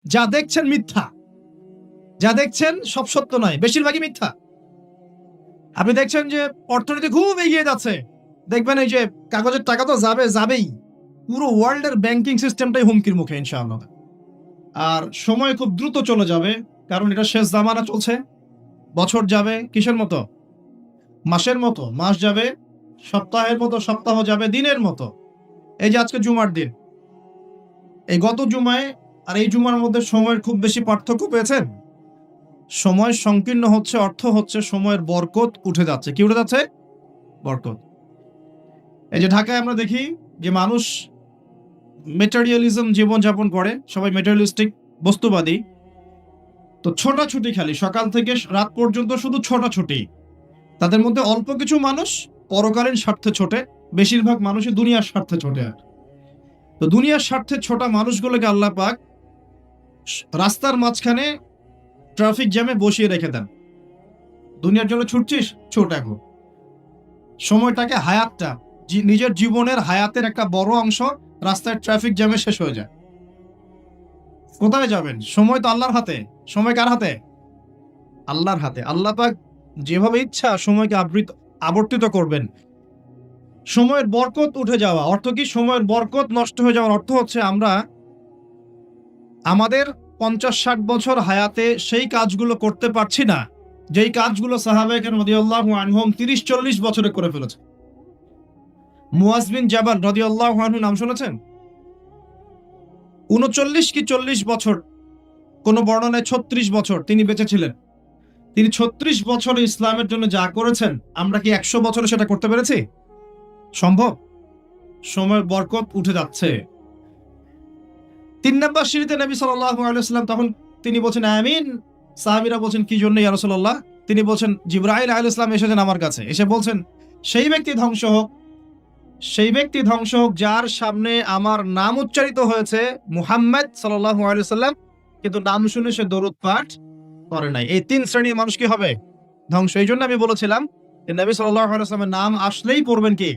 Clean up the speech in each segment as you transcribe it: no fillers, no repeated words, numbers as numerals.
যা দেখছেন মিথ্যা, যা দেখছেন সব সত্য নয়, বেশিরভাগই মিথ্যা। আপনি দেখছেন যে অর্থনীতি খুব এগিয়ে যাচ্ছে, দেখবেন এই যে কাগজের টাকা তো যাবেই, পুরো ওয়ার্ল্ডের ব্যাংকিং সিস্টেমটাই হুমকির মুখে ইনশাআল্লাহ। আর সময় খুব দ্রুত চলে যাবে, কারণ এটা শেষ জামানা চলছে। বছর যাবে কিসের মতো? মাসের মতো। মাস যাবে সপ্তাহের মতো, সপ্তাহ যাবে দিনের মতো। এই যে আজকে জুমার দিন, এই গত জুমায় আর এই জুমার মধ্যে সময়ের খুব বেশি পার্থক্য পেয়েছেন? সময় সংকীর্ণ হচ্ছে, অর্থ হচ্ছে সময়ের বরকত উঠে যাচ্ছে। কি উঠে যাচ্ছে? বরকত। এই যে ঢাকায় আমরা দেখি যে মানুষ মেটেরিয়ালিজম জীবনযাপন করে, সবাই মেটেরিয়ালিস্টিক, বস্তুবাদী। তো ছোটাছুটি খালি সকাল থেকে রাত পর্যন্ত শুধু ছোটাছুটি। তাদের মধ্যে অল্প কিছু মানুষ পরকালীন স্বার্থে ছোটে, বেশিরভাগ মানুষই দুনিয়ার স্বার্থে ছোটে। আর তো দুনিয়ার স্বার্থে ছোটা মানুষগুলোকে আল্লাহ পাক রাস্তার মাঝখানে ট্রাফিক জ্যামে বসিয়ে রেখে দেন। দুনিয়ার জন্য ছুটছিস, ছোট এখন সময়টাকে, হায়াতটা, নিজের জীবনের হায়াতের একটা বড় অংশ রাস্তায় ট্রাফিক জ্যামে শেষ হয়ে যায়। কোথায় যাবেন? সময় তো আল্লাহর হাতে। সময় কার হাতে? আল্লাহর হাতে। আল্লাহ পাক যেভাবে ইচ্ছা সময়কে আবর্তিত করবেন। সময়ের বরকত উঠে যাওয়া অর্থ কি? সময়ের বরকত নষ্ট হয়ে যাওয়ার অর্থ হচ্ছে আমরা আমাদের ৫০-৬০ বছর হায়াতে সেই কাজগুলো করতে পারছি না, যেই কাজগুলো সাহাবায়ে কেরাম রাদিয়াল্লাহু আনহুম ৩০-৪০ বছরে করে ফেলেছে। মুয়াজ বিন জাবাল রাদিয়াল্লাহু আনহু নাম শুনেছেন? ৩৯ কি ৪০ বছর, কোন বর্ণনায় ৩৬ বছর তিনি বেঁচে ছিলেন। তিনি ৩৬ বছরে ইসলামের জন্য যা করেছেন, আমরা কি ১০০ বছরে সেটা করতে পেরেছি? সম্ভব? সময়ের বরকত উঠে যাচ্ছে। ৩ নাম্বার সিঁড়িতে নবী সাল্লাল্লাহু আলাইহি ওয়াসাল্লাম, তখন তিনি বলছেন আমিন। সাহাবীরা বলছেন কি জন্য ইয়া রাসূলুল্লাহ? তিনি বলছেন জিবরাইল আলাইহিস সালাম এসেছেন আমার কাছে, এসে বলছেন সেই ব্যক্তি ধ্বংস হোক, সেই ব্যক্তি ধ্বংস হোক যার সামনে আমার নাম উচ্চারিত হয়েছে মুহাম্মদ সাল্লাল্লাহু আলাইহি ওয়াসাল্লাম, কিন্তু নাম শুনে সে দরুদ পাঠ করে নাই। এই ৩ শ্রেণীর মানুষ কি হবে? ধ্বংস। এইজন্য আমি বলেছিলাম যে নবী সাল্লাল্লাহু আলাইহি ওয়াসাল্লামের নাম আসলেই পড়বেন কি?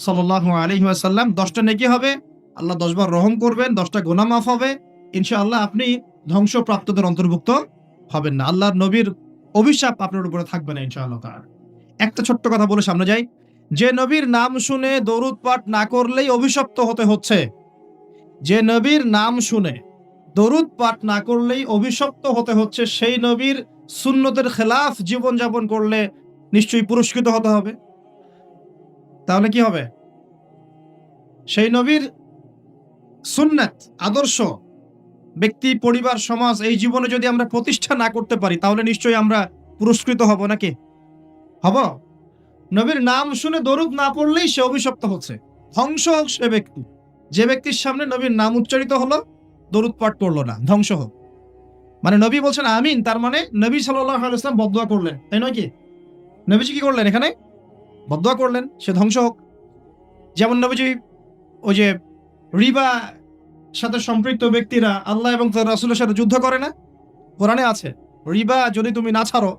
সাল্লাল্লাহু আলাইহি ওয়াসাল্লাম। ১০ টা নেকি হবে, আল্লাহ ১০ বার রহম করবেন, ১০ টা গুনাহ মাফ হবে। ইনশাআল্লাহ আপনি ধ্বংসপ্রাপ্তদের অন্তর্ভুক্ত হবেন না। আল্লাহর নবীর অভিশাপ আপনার উপরে থাকবে না ইনশাআল্লাহ তাআলা। একটা ছোট্ট কথা বলে সামনে যাই। যে নবীর নাম শুনে দরুদ পাঠ না করলেই অভিশপ্ত হতে হচ্ছে, যে নবীর নাম শুনে দরুদ পাঠ না করলেই অভিশপ্ত হতে হচ্ছে, সেই নবীর সুন্নতের খেলাফ জীবনযাপন করলে নিশ্চয়ই পুরস্কৃত হতে হবে। তাহলে কি হবে? সেই নবীর সুন্নাত, আদর্শ, ব্যক্তি, পরিবার, সমাজ এই জীবনে যদি আমরা প্রতিষ্ঠা না করতে পারি, তাহলে নিশ্চয়ই আমরা পুরস্কৃত হব নাকি? হব? নবীর নাম শুনে দরুদ না পড়লেই সে অভিশপ্ত হচ্ছে। ধ্বংস হোক সে ব্যক্তি, যে ব্যক্তির সামনে নবীর নাম উচ্চারিত হলো, দরুদ পাঠ করলো না, ধ্বংস হোক। মানে নবী বলছেন আমিন, তার মানে নবী সাল্লাল্লাহু আলাইহি ওয়াসাল্লাম বদদুয়া করলেন, তাই নয় কি? নবীজি কি করলেন এখানে? বদদুয়া করলেন, সে ধ্বংস হোক। যেমন নবীজি ওই যে রিবা সাথে সম্পৃক্ত ব্যক্তিরা আল্লাহ এবং তার রাসূলের সাথে যুদ্ধ করে না? কোরআনে আছে, রিবা যদি তুমি না ছাড়ো,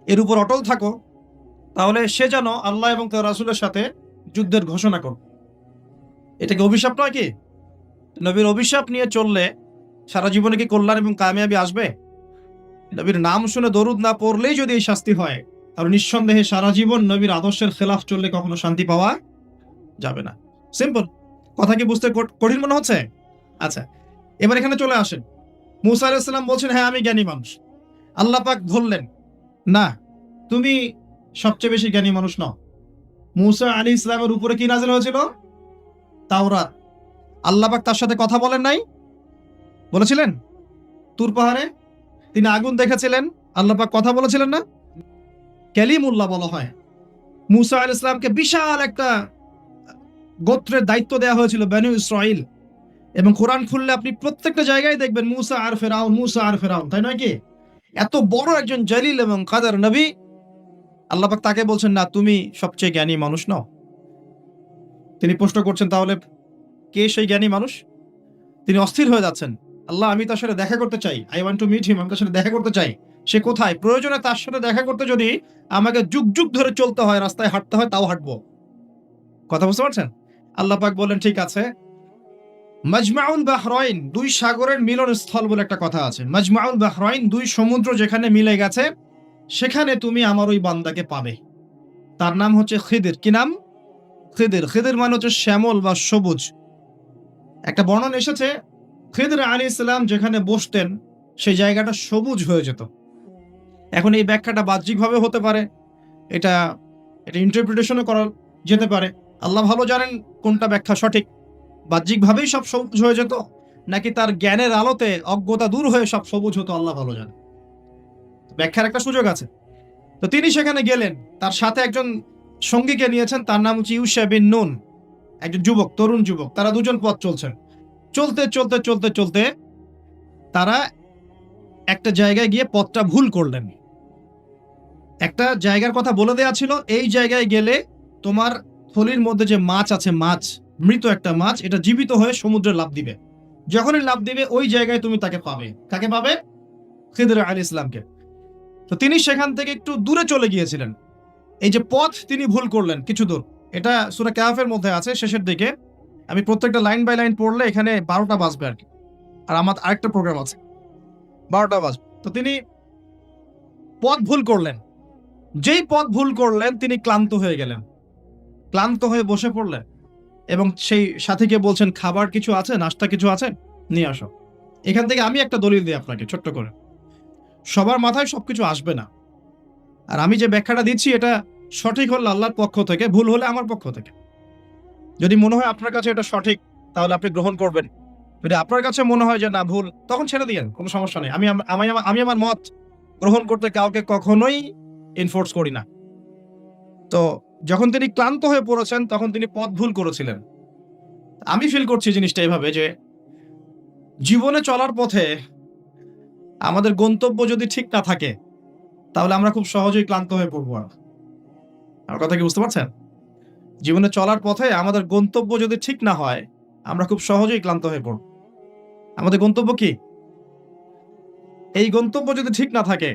এর উপর অটল থাকো, তাহলে সে যেন আল্লাহ এবং তার রাসূলের সাথে যুদ্ধের ঘোষণা করো। এটা কি অভিশাপ নয় কি? নবীর অভিশাপ নিয়ে চললে সারা জীবনে কি কল্যাণ এবং কামিয়াবি আসবে? নবীর নাম শুনে দরুদ না পড়লেই যদি এই শাস্তি হয়, তাহলে নিঃসন্দেহে সারা জীবন নবীর আদর্শের খেলাফ চললে কখনো শান্তি পাওয়া যাবে না। সিম্পল। কথা কি বুঝতে কঠিন মনে হচ্ছে? আচ্ছা, এবার এখানে চলে আসেন। মুসা আলাইহিস সালাম বলছেন হ্যাঁ আমি জ্ঞানী মানুষ। আল্লাহ পাক বললেন না, তুমি সবচেয়ে বেশি জ্ঞানী মানুষ নও। মুসা আলাইহিস সালামের উপরে কি নাযিল হয়েছিল? তাওরাত। আল্লাহ পাক তার সাথে কথা বলেন নাই? বলেছিলেন? তুর পাহাড়ে তিনি আগুন দেখেছিলেন, আল্লাহ পাক কথা বলেছিলেন না? কালিমুল্লাহ বলা হয়। মুসা আলাইহিস সালামকে বিশাল একটা গোত্রের দায়িত্ব দেওয়া হয়েছিল, বনী ইসরাইল। এবং কোরআন খুললে আপনি প্রত্যেকটা জায়গায় দেখবেন মুসা আর ফেরাউন, মুসা আর ফেরাউন, তাই নয় কি? এত বড় একজন জলিল এবং কাদের নবী, আল্লাহ পাক তাকে বলছেন না তুমি সবচেয়ে জ্ঞানী মানুষ নও। তিনি প্রশ্ন করছেন তাহলে কে সেই জ্ঞানী মানুষ? তিনি অস্থির হয়ে যাচ্ছেন। আল্লাহ আমি তার সাথে দেখা করতে চাই, I want to meet him, আমি তার সাথে দেখা করতে চাই। সে কোথায়? প্রয়োজনে তার সাথে দেখা করতে যদি আমাকে যুগ যুগ ধরে চলতে হয়, রাস্তায় হাঁটতে হয়, তাও হাঁটবো। কথা বুঝতে পারছেন? আল্লাহ পাক বললেন ঠিক আছে, মাজমাউল বাহরাইন, দুই সাগরের মিলনস্থল বলে একটা কথা আছে। মাজমাউল বাহরাইন, দুই সমুদ্র যেখানে মিলে গেছে সেখানে তুমি আমার ওই বান্দাকে পাবে। তার নাম হচ্ছে খিদির। কি নাম? খিদির। খিদির মানে হচ্ছে শ্যামল বা সবুজ। একটা বর্ণনা এসেছে খিদির আলাইহিস সালাম যেখানে বসতেন সেই জায়গাটা সবুজ হয়ে যেত। এখন এই ব্যাখ্যাটা বাহ্যিকভাবে হতে পারে, এটা এটা ইন্টারপ্রিটেশনও করা যেতে পারে। আল্লাহ ভালো জানেন কোনটা ব্যাখ্যা সঠিক। বাহ্যিকভাবেই সব সবুজ হয়ে যেত, নাকি তার জ্ঞানের আলোতে অজ্ঞতা দূর হয়ে সব সবুজ হতো, আল্লাহ ভালো জানেন। ব্যাখ্যার একটা সুযোগ আছে। তো তিনি সেখানে গেলেন, তার সাথে একজন সঙ্গীকে নিয়েছেন, তার নাম হচ্ছে ইউশা বিন নুন, একজন যুবক, তরুণ যুবক। তারা দুজন পথ চলছেন। চলতে চলতে চলতে চলতে তারা একটা জায়গায় গিয়ে পথটা ভুল করলেন। একটা জায়গার কথা বলে দেয়া ছিল, এই জায়গায় গেলে তোমার থলির মধ্যে যে মাছ আছে, মাছ, মৃত একটা মাছ, এটা জীবিত হয়ে সমুদ্রে লাফ দিবে। যখনই লাফ দিবে ওই জায়গায় তুমি তাকে পাবে। কাকে পাবে? খিদির আলাইহিস সালামকে। তো তিনি সেখান থেকে একটু দূরে চলে গিয়েছিলেন। এই যে পথ তিনি ভুল করলেন কিছু দূর, এটা সূরা কাহফের মধ্যে আছে শেষের দিকে। আমি প্রত্যেকটা লাইন বাই লাইন পড়লে এখানে 12টা বাজবে আর কি। আর আমার আরেকটা প্রোগ্রাম আছে, 12টা বাজবে। তো তিনি পথ ভুল করলেন। যেই পথ ভুল করলেন তিনি ক্লান্ত হয়ে গেলেন। ক্লান্ত হয়ে বসে পড়লেন এবং সেই সাথীকে বলছেন, খাবার কিছু আছে, নাস্তা কিছু আছে, নিয়ে আসো। এখান থেকে আমি একটা দলিল দিই আপনাকে ছোট্ট করে। সবার মাথায় সবকিছু আসবে না, আর আমি যে ব্যাখ্যাটা দিচ্ছি এটা সঠিক হলে আল্লাহর পক্ষ থেকে, ভুল হলে আমার পক্ষ থেকে। যদি মনে হয় আপনার কাছে এটা সঠিক তাহলে আপনি গ্রহণ করবেন, যদি আপনার কাছে মনে হয় যে না ভুল, তখন ছেড়ে দিয়েন, কোনো সমস্যা নেই। আমি আমার মত গ্রহণ করতে কাউকে কখনোই এনফোর্স করি না। তো যখন তিনি ক্লান্ত হয়ে পড়েছেন তখন তিনি পথ ভুল করেছিলেন। আমি ফিল করছি জিনিসটা এভাবে যে জীবনে চলার পথে আমাদের গন্তব্য যদি ঠিক না থাকে তাহলে আমরা খুব সহজেই ক্লান্ত হয়ে পড়বো। আমার কথা কি বুঝতে পারছেন? জীবনে চলার পথে আমাদের গন্তব্য যদি ঠিক না হয় আমরা খুব সহজেই ক্লান্ত হয়ে পড়ব। আমাদের গন্তব্য কি? এই গন্তব্য যদি ঠিক না থাকে,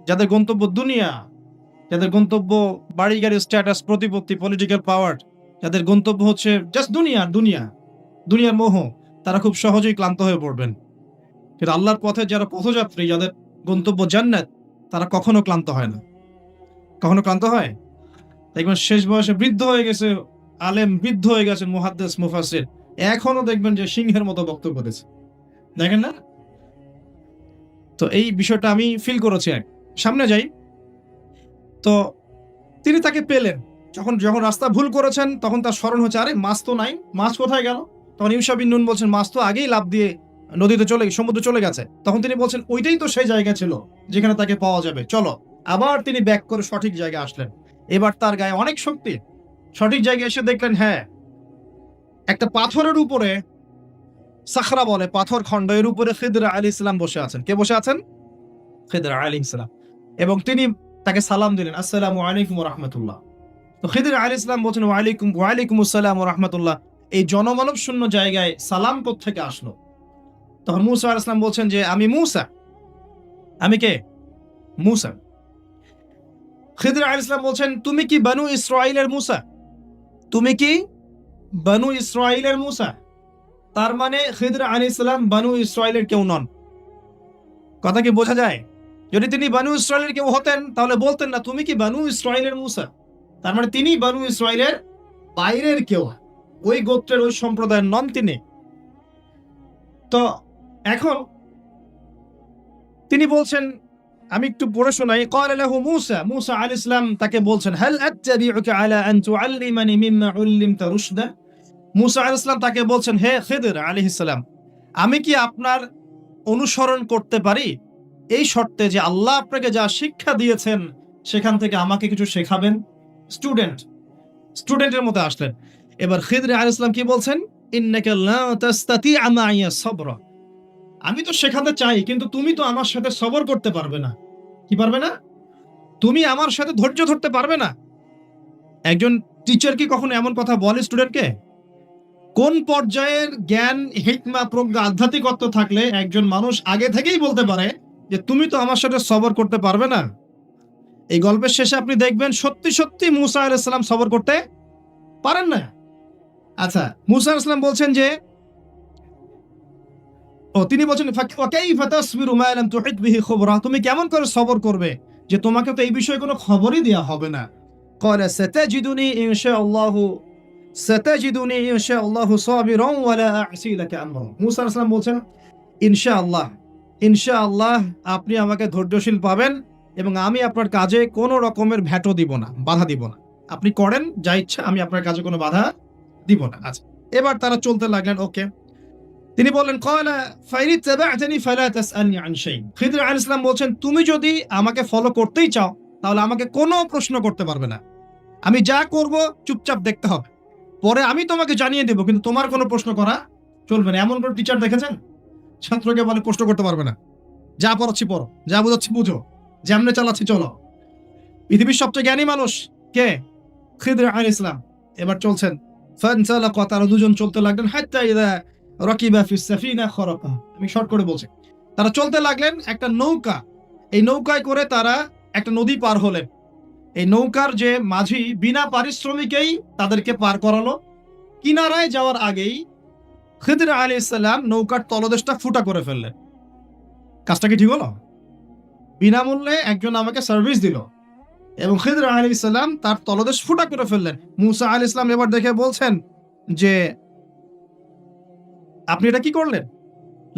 যাদের গন্তব্য দুনিয়া, যাদের গন্তব্য বাড়ি গাড়ি, স্ট্যাটাস, প্রতিপত্তি, পলিটিক্যাল পাওয়ার, যাদের গন্তব্য হচ্ছে জাস্ট দুনিয়ার মোহ, তারা খুব সহজেই ক্লান্ত হয়ে পড়বেন। কিন্তু আল্লাহর পথে যারা পথযাত্রী, যাদের গন্তব্য জান্নাত, তারা কখনো ক্লান্ত হয় না। কখনো ক্লান্ত হয়? দেখবেন শেষ বয়সে বৃদ্ধ হয়ে গেছে আলেম, বৃদ্ধ হয়ে গেছেন মুহাদ্দিস, মুফাসসির, এখনো দেখবেন যে সিংহের মতো বক্তব্য দিচ্ছে। দেখেন না? তো এই বিষয়টা আমি ফিল করেছি। সামনে যাই। তো তিনি তাকে পেলেন। যখন রাস্তা ভুল করেছেন তখন তার স্মরণ হচ্ছে, আরে মাছ তো নাই, মাছ কোথায় গেল? তখন ইউশা বিন নুন বলছেন, মাছ তো আগেই লাফ দিয়ে নদীতে সমুদ্রে চলে গেছে। তখন তিনি বলছেন, ওইটাই তো সেই জায়গা ছিল যেখানে তাকে পাওয়া যাবে, চলো। আবার তিনি ব্যাক করে সঠিক জায়গায় আসলেন। এবার তার গায়ে অনেক শক্তি। সঠিক জায়গায় এসে দেখলেন, হ্যাঁ, একটা পাথরের উপরে, সাখরা বলে, পাথর খণ্ড, এর উপরে খিদর আলাইহিস সালাম বসে আছেন। কে বসে আছেন? খিদর আলাইহিস সালাম। এবং তিনি তাকে সালাম দিলেন, আসসালামু আলাইকুম ওয়া রাহমাতুল্লাহ। তো খিদর আলাইহিস সালাম বলছেন, ওয়ালাইকুম আসসালাম ওয়া রাহমাতুল্লাহ। এই জনমানব শূন্য জায়গায় সালাম কোত্থেকে আসলো? তখন মূসা আলাইহিস সালাম বলছেন যে, আমি মূসা। আমি কে? মূসা। খিদর আলাইহিস সালাম বলছেন, তুমি কি বনু ইসরাঈলের মূসা? তুমি কি বনু ইসরাঈলের মূসা? তার মানে খিদর আলাইহিস সালাম বনু ইসরাঈলের কেউ নন। কথা কি বোঝা যায়? যদি তিনি বনু ইসরাঈলের কেউ হতেন তাহলে বলতেন না, তুমি কি বনু ইসরাঈলের মূসা? তার মানে তিনি বনু ইসরাঈলের বাইরের কেউ, ওই গোত্রের, ওই সম্প্রদায়ের নন তিনি। তো এখন তিনি বলছেন, আমি একটু পড়ে শোনাই। ক্বালা লাহু মূসা, মূসা আলাইহিস সালাম তাকে বলছেন, হাল আত্তাবিউকা আলা আন তুআল্লিমানি মিম্মা উল্লিমতা রুশদা। মূসা আলাইহিস সালাম তাকে বলছেন, হে খিদর আলাইহিস সালাম, আমি কি আপনার অনুসরণ করতে পারি এই শর্তে যে আল্লাহ আপনাকে যা শিক্ষা দিয়েছেন সেখান থেকে আমাকে কিছু শেখাবেন? স্টুডেন্টের মতো আসলেন। এবার খিদর আলাইহিস সালাম কি বলছেন? ইন্নাকা লা তাস্তাতিআ মাইয়া সাবরা। আমি তো শেখাতে চাই, কিন্তু তুমি তো আমার সাথে সবর করতে পারবে না। কি পারবে না? তুমি আমার সাথে ধৈর্য ধরতে পারবে না। একজন টিচার কি কখনো এমন কথা বলে স্টুডেন্টকে? কোন পর্যায়ের জ্ঞান, হিকমা, প্রজ্ঞা, আধ্যাত্মিকত্ব থাকলে একজন মানুষ আগে থেকেই বলতে পারে যে তুমি তো আমার সাথে সবর করতে পারবে না? এই গল্পের শেষে আপনি দেখবেন সত্যি সত্যি মূসা আলাইহিস সালাম সবর করতে পারেন না। আচ্ছা, মূসা আলাইহিস সালাম বলছেন যে, তিনি বলছেন ফাকাইফা তাসবিরু মা লাম তুহিত বিহি খুবরা, তুমি কেমন করে সবর করবে যে তোমাকে তো এই বিষয়ে কোনো খবরই দেয়া হবে না। ক্বালা সাতাজিদুনি ইনশাআল্লাহু সাবিরান ওয়া লা আ'সি লাকা আমরা। মূসা আলাইহিস সালাম বলছেন ইনশাআল্লাহ আপনি আমাকে ধৈর্যশীল পাবেন এবং আমি আপনার কাজে কোনো রকমের ভ্যাটও দিব না, বাধা দিব না। আপনি করেন যা ইচ্ছা, আমি আপনার কাজে কোনো বাধা দিব না। আচ্ছা, এবার তারা চলতে লাগলেন। ওকে, তিনি বললেন ক্বালা ফাইনিত্তাবা'তানি ফালা তাসআলনি আন শাই। খিদর আলাইহিস সালাম বলছেন তুমি যদি আমাকে ফলো করতেই চাও তাহলে আমাকে কোনো প্রশ্ন করতে পারবে না, আমি যা করব চুপচাপ দেখতে হবে, পরে আমি তোমাকে জানিয়ে দেব, কিন্তু তোমার কোনো প্রশ্ন করা চলবে না। এমন কোন টিচার দেখেছেন ছাত্রকে বলে প্রশ্ন করতে পারবে না, যা পড়াচ্ছি পড়ো, যা বুঝাচ্ছি বুঝো, যেমনে চালাচ্ছি চলো। পৃথিবীর সবচেয়ে জ্ঞানী মানুষ কে? খিদর আলাইহিস সালাম। এবার চলছেন ফানসালাকা, তারা দুজন চলতে লাগলেন হাত্তা ইযা রাকিবা ফিস সাফিনা খরাকা। আমি শর্ট করে বলছি, তারা চলতে লাগলেন একটা নৌকা, এই নৌকায় করে তারা একটা নদী পার হলেন। এই নৌকার যে মাঝি বিনা পারিশ্রমিকেই তাদেরকে পার করালো। কিনারায় যাওয়ার আগেই খিদর আলাইহিস সালাম নৌকার তলদেশটা ফুটা করে ফেললেন। কাজটা কি ঠিক হলো? বিনামূল্যে একজন আমাকে সার্ভিস দিল এবং খিদর আলাইহিস সালাম তার তলদেশ ফুটা করে ফেললেন। মূসা আলাইহিস সালাম এবার দেখে বলছেন যে আপনি এটা কি করলেন?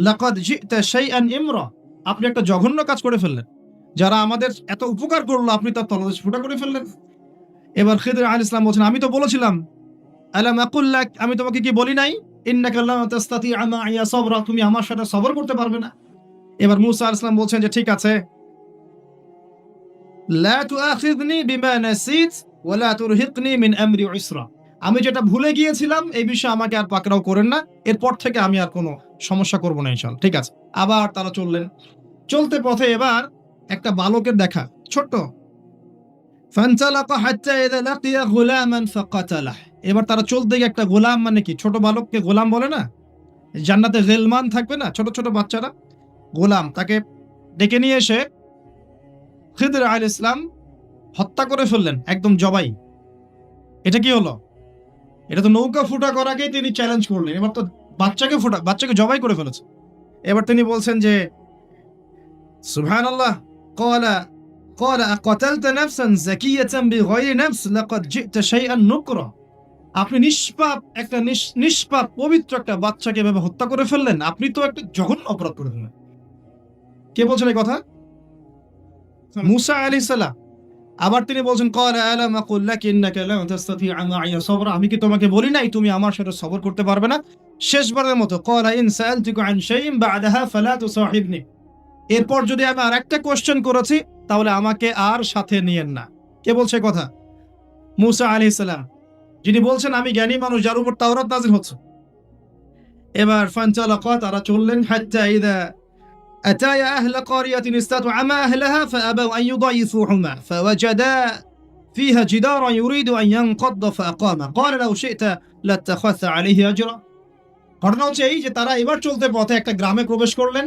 লাকাদ জি'তা শাইআন ইমরা, আপনি একটা জঘন্য কাজ করে ফেললেন। যারা আমাদের এত উপকার করলো আপনি তার তলদেশ ফুটা করে ফেললেন। এবার খিদর আলাইহিস সালাম বলছেন আমি তো বলেছিলাম, আলাম আকুল লাক, আমি তোমাকে কি বলি নাই, ইন্নাকা লা তাসতাতি'আ মা'ইয়া সাবরা, তুমি আমার সাথে সবর করতে পারবে না। এবার মূসা আলাইহিস সালাম বলছেন যে ঠিক আছে, লা তুআখিযনি বিমা নাসিত ওয়া লা তুরহিকনি মিন আমরি উসরা, আমি যেটা ভুলে গিয়েছিলাম এই বিষয়ে আমাকে আর পাকড়াও করেন না, এরপর থেকে আমি আর কোনো সমস্যা করব না ইনশাআল্লাহ। ঠিক আছে। আবার তারা চললেন। চলতে পথে এবার একটা বালকের দেখা, ছোট্ট। ফানসালাকা হাত্তা ইযা লাকিয়া গুলামান ফাকাতালাহ, এবার তারা চলতে গিয়ে একটা গোলাম, মানে কি ছোট বালককে গোলাম বলে না, জান্নাতে গিলমান থাকবে না ছোট ছোট বাচ্চারা, গোলাম, তাকে ডেকে নিয়ে এসে খিদর আলাইহিস সালাম হত্যা করে ফেললেন, একদম জবাই। এটা কি হলো? এটা তো নৌকা ফুটা করার আগেই তিনি চ্যালেঞ্জ করলেন, এবার তো বাচ্চাকে জবাই করে ফেলেছে। এবার তিনি বলছেন যে সুবহানাল্লাহ, ক্বালা আকাতালতা নাফসান যাকিয়াতান বিগাইরি নাফস লাকাদ জি'তা শাইআন নুকরা, আপনি নিষ্পাপ পবিত্র একটা বাচ্চাকে এভাবে হত্যা করে ফেললেন, আপনি তো একটা জঘন্য অপরাধ করে ফেললেন। কে বলছেন এই কথা? মূসা আলাইহিস সালাম। আবার তিনি বলছেন ক্বালা আলাম আকুল লাক ইন্নাকা লা তাসতাতি'আ মা'ইয়া সাবরা, আমি কি তোমাকে বলি নাই তুমি আমার সাথে সবর করতে পারবে না। শেষবারের মতো ক্বালা ইন সাআলতুকা আন শাইইন বা'দাহা ফালা তুসাহিবনি, এরপর যদি আমি আরেকটা কোশ্চেন করেছি তাহলে আমাকে আর সাথে নিয়েন না। কে বলছে কথা? মূসা আলাইহিস সালাম, যিনি বলছেন আমি জ্ঞানী মানুষ, যার উপর তাওরাত নাযিল হচ্ছে। এবার ফানসালাকা, তারা চললেন হাত্তা ইযা আতায়া আহলা ক্বারিয়াতিন ইসতাতআমা আহলাহা ফাআবাউ আন ইউদাইফুহুমা ফাওয়াজাদা ফিহা জিদারান ইউরিদু আন ইয়ানকাদ্দা ফাআকামা ক্বালা লাউ শি'তা লাত্তাখাযতা আলাইহি আজরা। ঘটনা হচ্ছে এই যে তারা এবার চলতে পথে একটা গ্রামে প্রবেশ করলেন।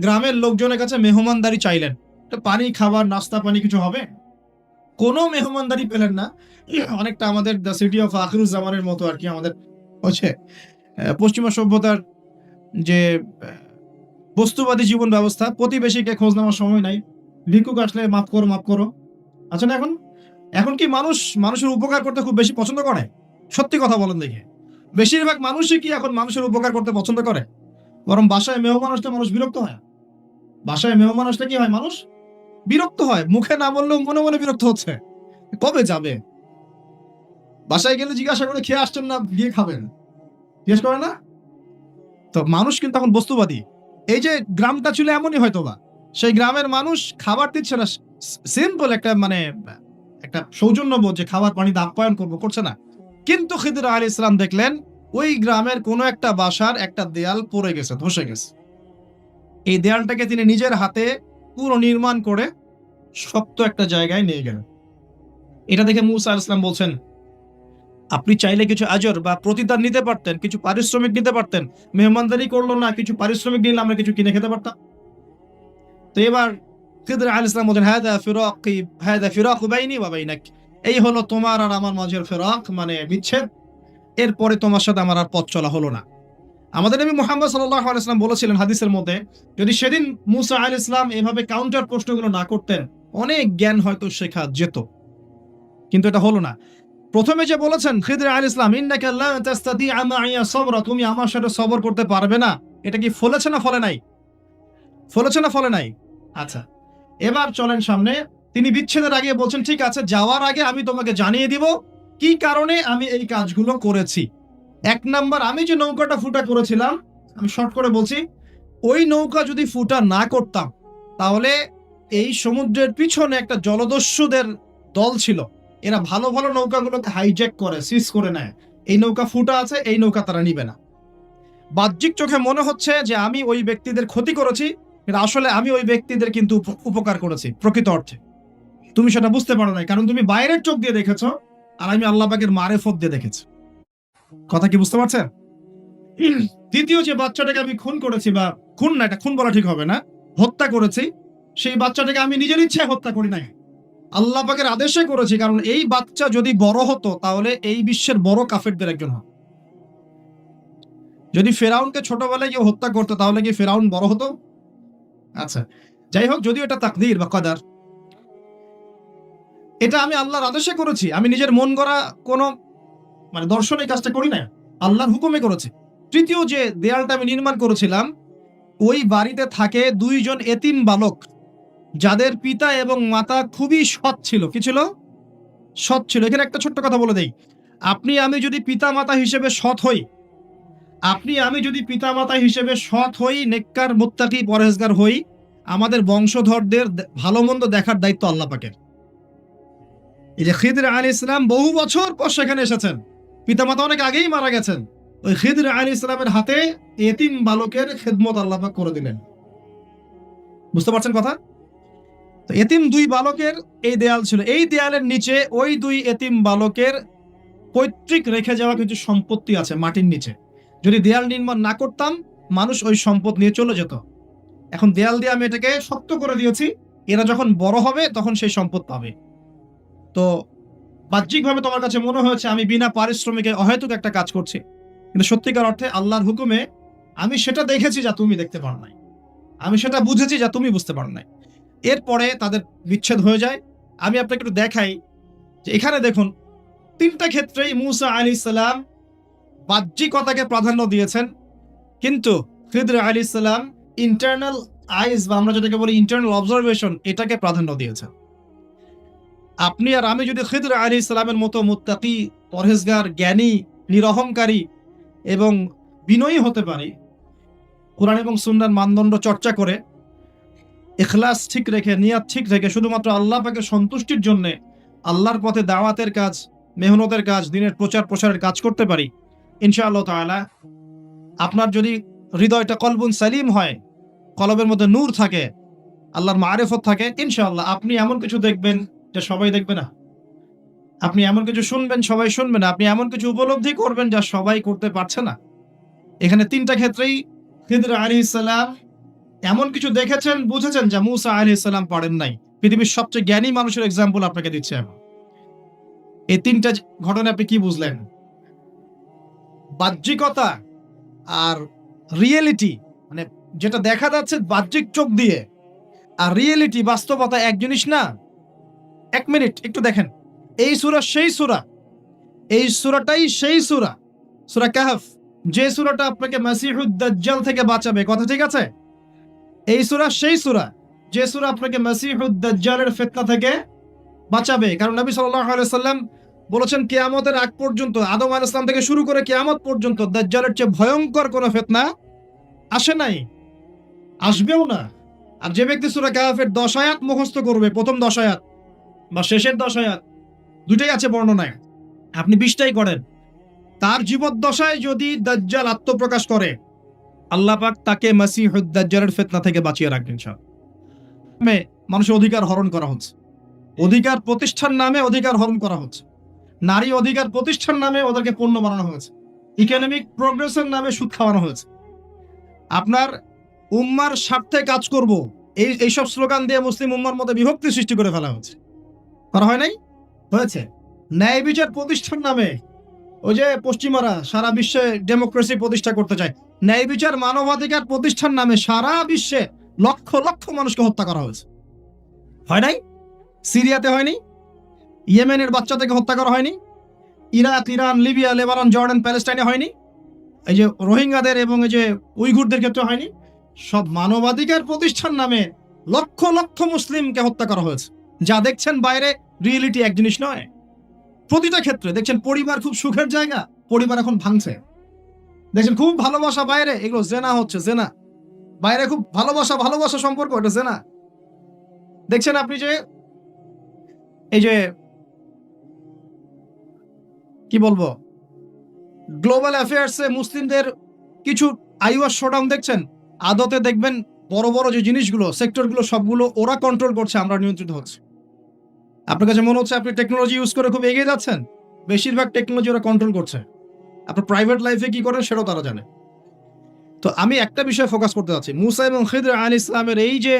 গ্রামের লোকজনের কাছে মেহমানদারি চাইলেন, পানি, খাবার, নাস্তা পানি কিছু হবে। কোনো মেহমানদারি পেলেন না। অনেকটা আমাদের দ্য সিটি অফ আখিরুজ্জামানের মতো আর কি, আমাদের হচ্ছে পশ্চিমা সভ্যতার যে বস্তুবাদী জীবন ব্যবস্থা, প্রতিবেশীকে খোঁজ নেওয়ার সময় নাই, ভিক্ষুক আসলে মাফ করো। আচ্ছা না, এখন কি মানুষের উপকার করতে খুব বেশি পছন্দ করে? সত্যি কথা বলেন দেখে, বেশিরভাগ মানুষই কি এখন মানুষের উপকার করতে পছন্দ করে? বরং বাসায় মেহমান আসলে মানুষ বিরক্ত হয়। বাসায় মেহমান আসলে কি হয়? মানুষ বিরক্ত হয়, মুখে না বললেও মনে মনে বিরক্ত হচ্ছে, কবে যাবে। বাসায় গেলে জিজ্ঞাসা করে খেয়ে আসছেন না, গিয়ে খাবেন, জিজ্ঞেস করে না। তো মানুষ কিন্তু এখন বস্তুবাদী। এই যে গ্রামটা ছিল এমনই হয়তোবা, সেই গ্রামের মানুষ খাবার দিচ্ছে না, সিম্পল একটা সৌজন্যবোধ যে খাবার পানি আপ্যায়ন করছে না। কিন্তু খিদর আলাইহিস সালাম দেখলেন ওই গ্রামের কোন একটা বাসার একটা দেয়াল পড়ে গেছে, ধসে গেছে। এই দেয়ালটাকে তিনি নিজের হাতে পুরো নির্মাণ করে শক্ত একটা জায়গায় নিয়ে গেলেন। এটা দেখে মূসা আলাইহিস সালাম বলছেন আপনি চাইলে কিছু আজর বা প্রতিদান নিতে পারতেন, কিছু পারিশ্রমিক নিতে পারতেন। মেহমানদারি করলো না, কিছু পারিশ্রমিক নিলে আমরা কিছু কিনে খেতে পারতাম। তো এবার খিদর আলাইহিস সালাম বলেন হাদা ফিরাকু বাইনি ওয়া বাইনাক, এই হলো তোমার আর আমার মাঝের ফিরাক, মানে বিচ্ছেদ। এরপরে তোমার সাথে আমার আর পথ চলা হলো না। আমাদের নবী মুহাম্মদ সাল্লাল্লাহু আলাইহি ওয়াসাল্লাম বলেছিলেন হাদিসের মধ্যে, যদি সেদিন মুসা আলাইহিস সালাম এভাবে কাউন্টার প্রশ্নগুলো না করতেন, অনেক জ্ঞান হয়তো শেখা যেত, কিন্তু এটা হলো না। প্রথমে যে বলেছেন খিদর আলাইহিস সালাম, ইন্নাকা লা তাস্তাতিআ মাইয়া সাবরা, তুমি আমার সাথে সবর করতে পারবে না, এটা কি ফলেছে না ফলে নাই? ফলেছে না ফলে নাই? আচ্ছা, এবার চলেন সামনে। তিনি বিচ্ছেদের আগে বলছেন, ঠিক আছে, যাওয়ার আগে আমি তোমাকে জানিয়ে দিব কি কারণে আমি এই কাজগুলো করেছি। এক নাম্বার, আমি যে নৌকাটা ফুটা করেছিলাম, আমি শর্ট করে বলছি, ওই নৌকা যদি ফুটা না করতাম তাহলে এই সমুদ্রের পিছনে একটা জলদস্যুদের দল ছিল, এরা ভালো ভালো নৌকাগুলোকে হাইজ্যাক করে, সিজ করে নেয়। এই নৌকা ফুটা আছে, এই নৌকা তারা নিবে না। বাহ্যিক চোখে মনে হচ্ছে যে আমি ওই ব্যক্তিদের ক্ষতি করেছি, কিন্তু আসলে আমি ওই ব্যক্তিদের কিন্তু উপকার করেছি প্রকৃত অর্থে। তুমি সেটা বুঝতে পারো না, কারণ তুমি বাইরের চোখ দিয়ে দেখেছো, আর আমি আল্লাহ পাকের মারেফত দিয়ে দেখেছি। কথা কি বুঝতে পারছেন? দ্বিতীয় যে বাচ্চাটাকে আমি খুন করেছি, বা খুন না, এটা খুন বলা ঠিক হবে না, হত্যা করেছি, সেই বাচ্চাটাকে আমি নিজের ইচ্ছায় হত্যা করি নাই, আল্লাহ পাকের আদেশে করেছি। কারণ এই বাচ্চা যদি বড় হতো তাহলে এই বিশ্বের বড় কাফেরদের একজন হতো। যদি ফেরাউনকে ছোটবেলায় কেউ হত্যা করতো তাহলে কি ফেরাউন বড় হতো? আচ্ছা, যাই হোক, যদিও এটা তাকদীর বা কদর, এটা আমি আল্লাহর আদেশে করেছি, আমি নিজের মন গড়া কোনো দর্শন এই কাজটা করি না, আল্লাহর হুকুমে করেছি। তৃতীয় যে দেয়ালটা আমি নির্মাণ করেছিলাম, ওই বাড়িতে থাকে 2 জন এতিম বালক, যাদের পিতা এবং মাতা খুবই সৎ ছিল। কি ছিল? সৎ ছিল। এখানে একটা ছোট্ট কথা বলে দেই, আপনি আমি যদি পিতা মাতা হিসেবে সৎ হই, নেককার মুত্তাকি পরহেজগার হই, আমাদের বংশধরদের ভালো মন্দ দেখার দায়িত্ব আল্লাহ পাকের। এই যে খিদর আলাইহিস সালাম বহু বছর পর সেখানে এসেছেন, পিতামাতা অনেক আগেই মারা গেছেন, ওই খিদর আলাইহিস সালামের হাতে এতিম বালকের খেদমত আল্লাহ পাক করে দিলেন। বুঝতে পারছেন কথা? তো এতিম 2 বালকের এই দেয়াল ছিল, এই দেয়ালের নিচে ওই 2 এতিম বালকের পৈতৃক রেখে যাওয়া কিছু সম্পত্তি আছে মাটির নিচে। যদি দেয়াল নির্মাণ না করতাম, মানুষ ওই সম্পদ নিয়ে চলে যেত। এখন দেয়াল দিয়ে আমি এটাকে শক্ত করে দিয়েছি, এরা যখন বড় হবে তখন সেই সম্পদ পাবে। তো বাহ্যিকভাবে তোমার কাছে মনে হয়েছে আমি বিনা পারিশ্রমিকে অহেতুক একটা কাজ করছি, কিন্তু সত্যিকার অর্থে আল্লাহর হুকুমে আমি সেটা দেখেছি যা তুমি দেখতে পারো নাই, আমি সেটা বুঝেছি যা তুমি বুঝতে পারো নাই। এরপরে তাদের বিচ্ছেদ হয়ে যায়। আমি আপনাকে একটু দেখাই যে এখানে দেখুন, 3টা ক্ষেত্রেই মুসা আলাইহিস সালাম বাহ্যিকতাকে প্রাধান্য দিয়েছেন, কিন্তু খিদর আলাইহিস সালাম ইন্টারনাল আইজ, বা আমরা যেটাকে বলি ইন্টারনাল অবজারভেশন, এটাকে প্রাধান্য দিয়েছেন। আপনি আর আমি যদি খিদর আলাইহিস সালামের মতো মুত্তাকি, পরহেজগার, জ্ঞানী, নিরহংকারী এবং বিনয়ী হতে পারি, কোরআন এবং সুন্নাহর মানদণ্ড চর্চা করে, ইখলাস ঠিক রেখে, নিয়াত ঠিক রেখে, শুধুমাত্র আল্লাহ পাকের সন্তুষ্টির জন্য আল্লাহর পথে দাওয়াতের কাজ, মেহনতের কাজ, দিনের প্রচার প্রসারের কাজ করতে পারি, ইনশাআল্লাহ তাআলা আপনার যদি হৃদয়টা কলবুন সালিম হয়, কলবের মধ্যে নূর থাকে, আল্লাহর মারিফত থাকে, ইনশাআল্লাহ আপনি এমন কিছু দেখবেন যা সবাই দেখবে না, আপনি এমন কিছু শুনবেন সবাই শুনবে না, আপনি এমন কিছু উপলব্ধি করবেন যা সবাই করতে পারছে না। এখানে 3টা ক্ষেত্রেই খিদর আলাইহিস সালাম এমন কিছু দেখেছেন, বুঝেছেন যা মুসা আলাইহিস সালাম পারেন নাই। পৃথিবীর সবচেয়ে জ্ঞানী মানুষের এক্সাম্পল আপনাকে দিচ্ছি আমি। এই 3টা ঘটনা আপনি কি বুঝলেন? বাহ্যিকতা আর রিয়েলিটি, যেটা দেখা যাচ্ছে বাহ্যিক চোখ দিয়ে, আর রিয়েলিটি, বাস্তবতা এক জিনিস না। 1 মিনিট একটু দেখেন, এই সূরা সেই সূরা, এই সূরাটাই সেই সূরা, সূরা কাহফ, যে সূরাটা আপনাকে মাসিহুদ দাজ্জাল থেকে বাঁচাবে। কথা ঠিক আছে? এই সূরা সেই সূরা, যে সূরা আপনাকে মাসিহুদ দাজ্জালের ফিতনা থেকে বাঁচাবে। কারণ নবী সাল্লাল্লাহু আলাইহি সাল্লাম বলেছেন, কিয়ামতের আগ পর্যন্ত, আদম আলাইহিস সালাম থেকে শুরু করে কিয়ামত পর্যন্ত দাজ্জালের চেয়ে ভয়ঙ্কর কোনো ফিতনা আসে নাই, আসবেও না। আর যে ব্যক্তি সূরা কাহফের 10 আয়াত মুখস্থ করবে, প্রথম 10 আয়াত বা শেষের 10 আয়াত, দুটাই আছে বর্ণনায়, আপনি 20টাই করেন, তার জীবদ্দশায় যদি দাজ্জাল আত্মপ্রকাশ করে, আল্লাহ পাক তাকে মাসিহুদ দাজ্জালের ফিতনা থেকে বাঁচিয়ে রাখবেন। মানুষের অধিকার হরণ করা হচ্ছে, অধিকার প্রতিষ্ঠার নামে অধিকার হরণ করা হচ্ছে, নারী অধিকার প্রতিষ্ঠার নামে ওদেরকে পণ্য বানানো হয়েছে, ইকোনমিক প্রোগ্রেসের নামে সুদ খাওয়ানো হয়েছে। আপনার উম্মার স্বার্থে কাজ করব, এইসব স্লোগান দিয়ে মুসলিম উম্মার মধ্যে বিভক্তি সৃষ্টি করে ফেলা হচ্ছে। করা হয় নাই? হয়েছে। ন্যায় বিচার প্রতিষ্ঠার নামে ওই যে পশ্চিমারা সারা বিশ্বে ডেমোক্রেসি প্রতিষ্ঠা করতে চায়, ন্যায় বিচার মানবাধিকার প্রতিষ্ঠান নামে সারা বিশ্বে লক্ষ লক্ষ মানুষকে হত্যা করা হয়েছে। হয় নাই? সিরিয়াতে হয়নি? ইয়েমেনের বাচ্চাদেরকে হত্যা করা হয়নি? Iraq, Iran, Libya, Lebanon, Jordan, প্যালেস্টাইনে হয়নি? এই যে রোহিঙ্গাদের এবং এই যে উইঘুরদের ক্ষেত্রে হয়নি? সব মানবাধিকার প্রতিষ্ঠান নামে লক্ষ লক্ষ মুসলিমকে হত্যা করা হয়েছে। যা দেখছেন বাইরে রিয়েলিটি এক জিনিস নয়। প্রতিটা ক্ষেত্রে দেখছেন পরিবার খুব সুখের জায়গা, পরিবার এখন ভাঙছে। দেখছেন খুব ভালোবাসা বাইরে, এগুলো জেনা হচ্ছে, জেনা। বাইরে খুব ভালোবাসা সম্পর্ক, এটা জেনা। দেখছেন আপনি যে এই যে কি বলবো, গ্লোবাল অ্যাফেয়ার্সে মুসলিমদের কিছু আইওয়াস শোডাউন দেখছেন, আদতে দেখবেন বড় বড় যে জিনিসগুলো, সেক্টরগুলো সবগুলো ওরা কন্ট্রোল করছে, আমরা নিয়ন্ত্রিত হচ্ছে। আপনার কাছে মনে হচ্ছে আপনি টেকনোলজি ইউজ করে খুব এগিয়ে যাচ্ছেন, বেশিরভাগ টেকনোলজি ওরা কন্ট্রোল করছে। আপনার প্রাইভেট লাইফে কি করেন সেটাও তারা জানে। তো আমি একটা বিষয় ফোকাস করতে চাচ্ছি, মুসা এবং খিদর আলাইহিস সালামের এই যে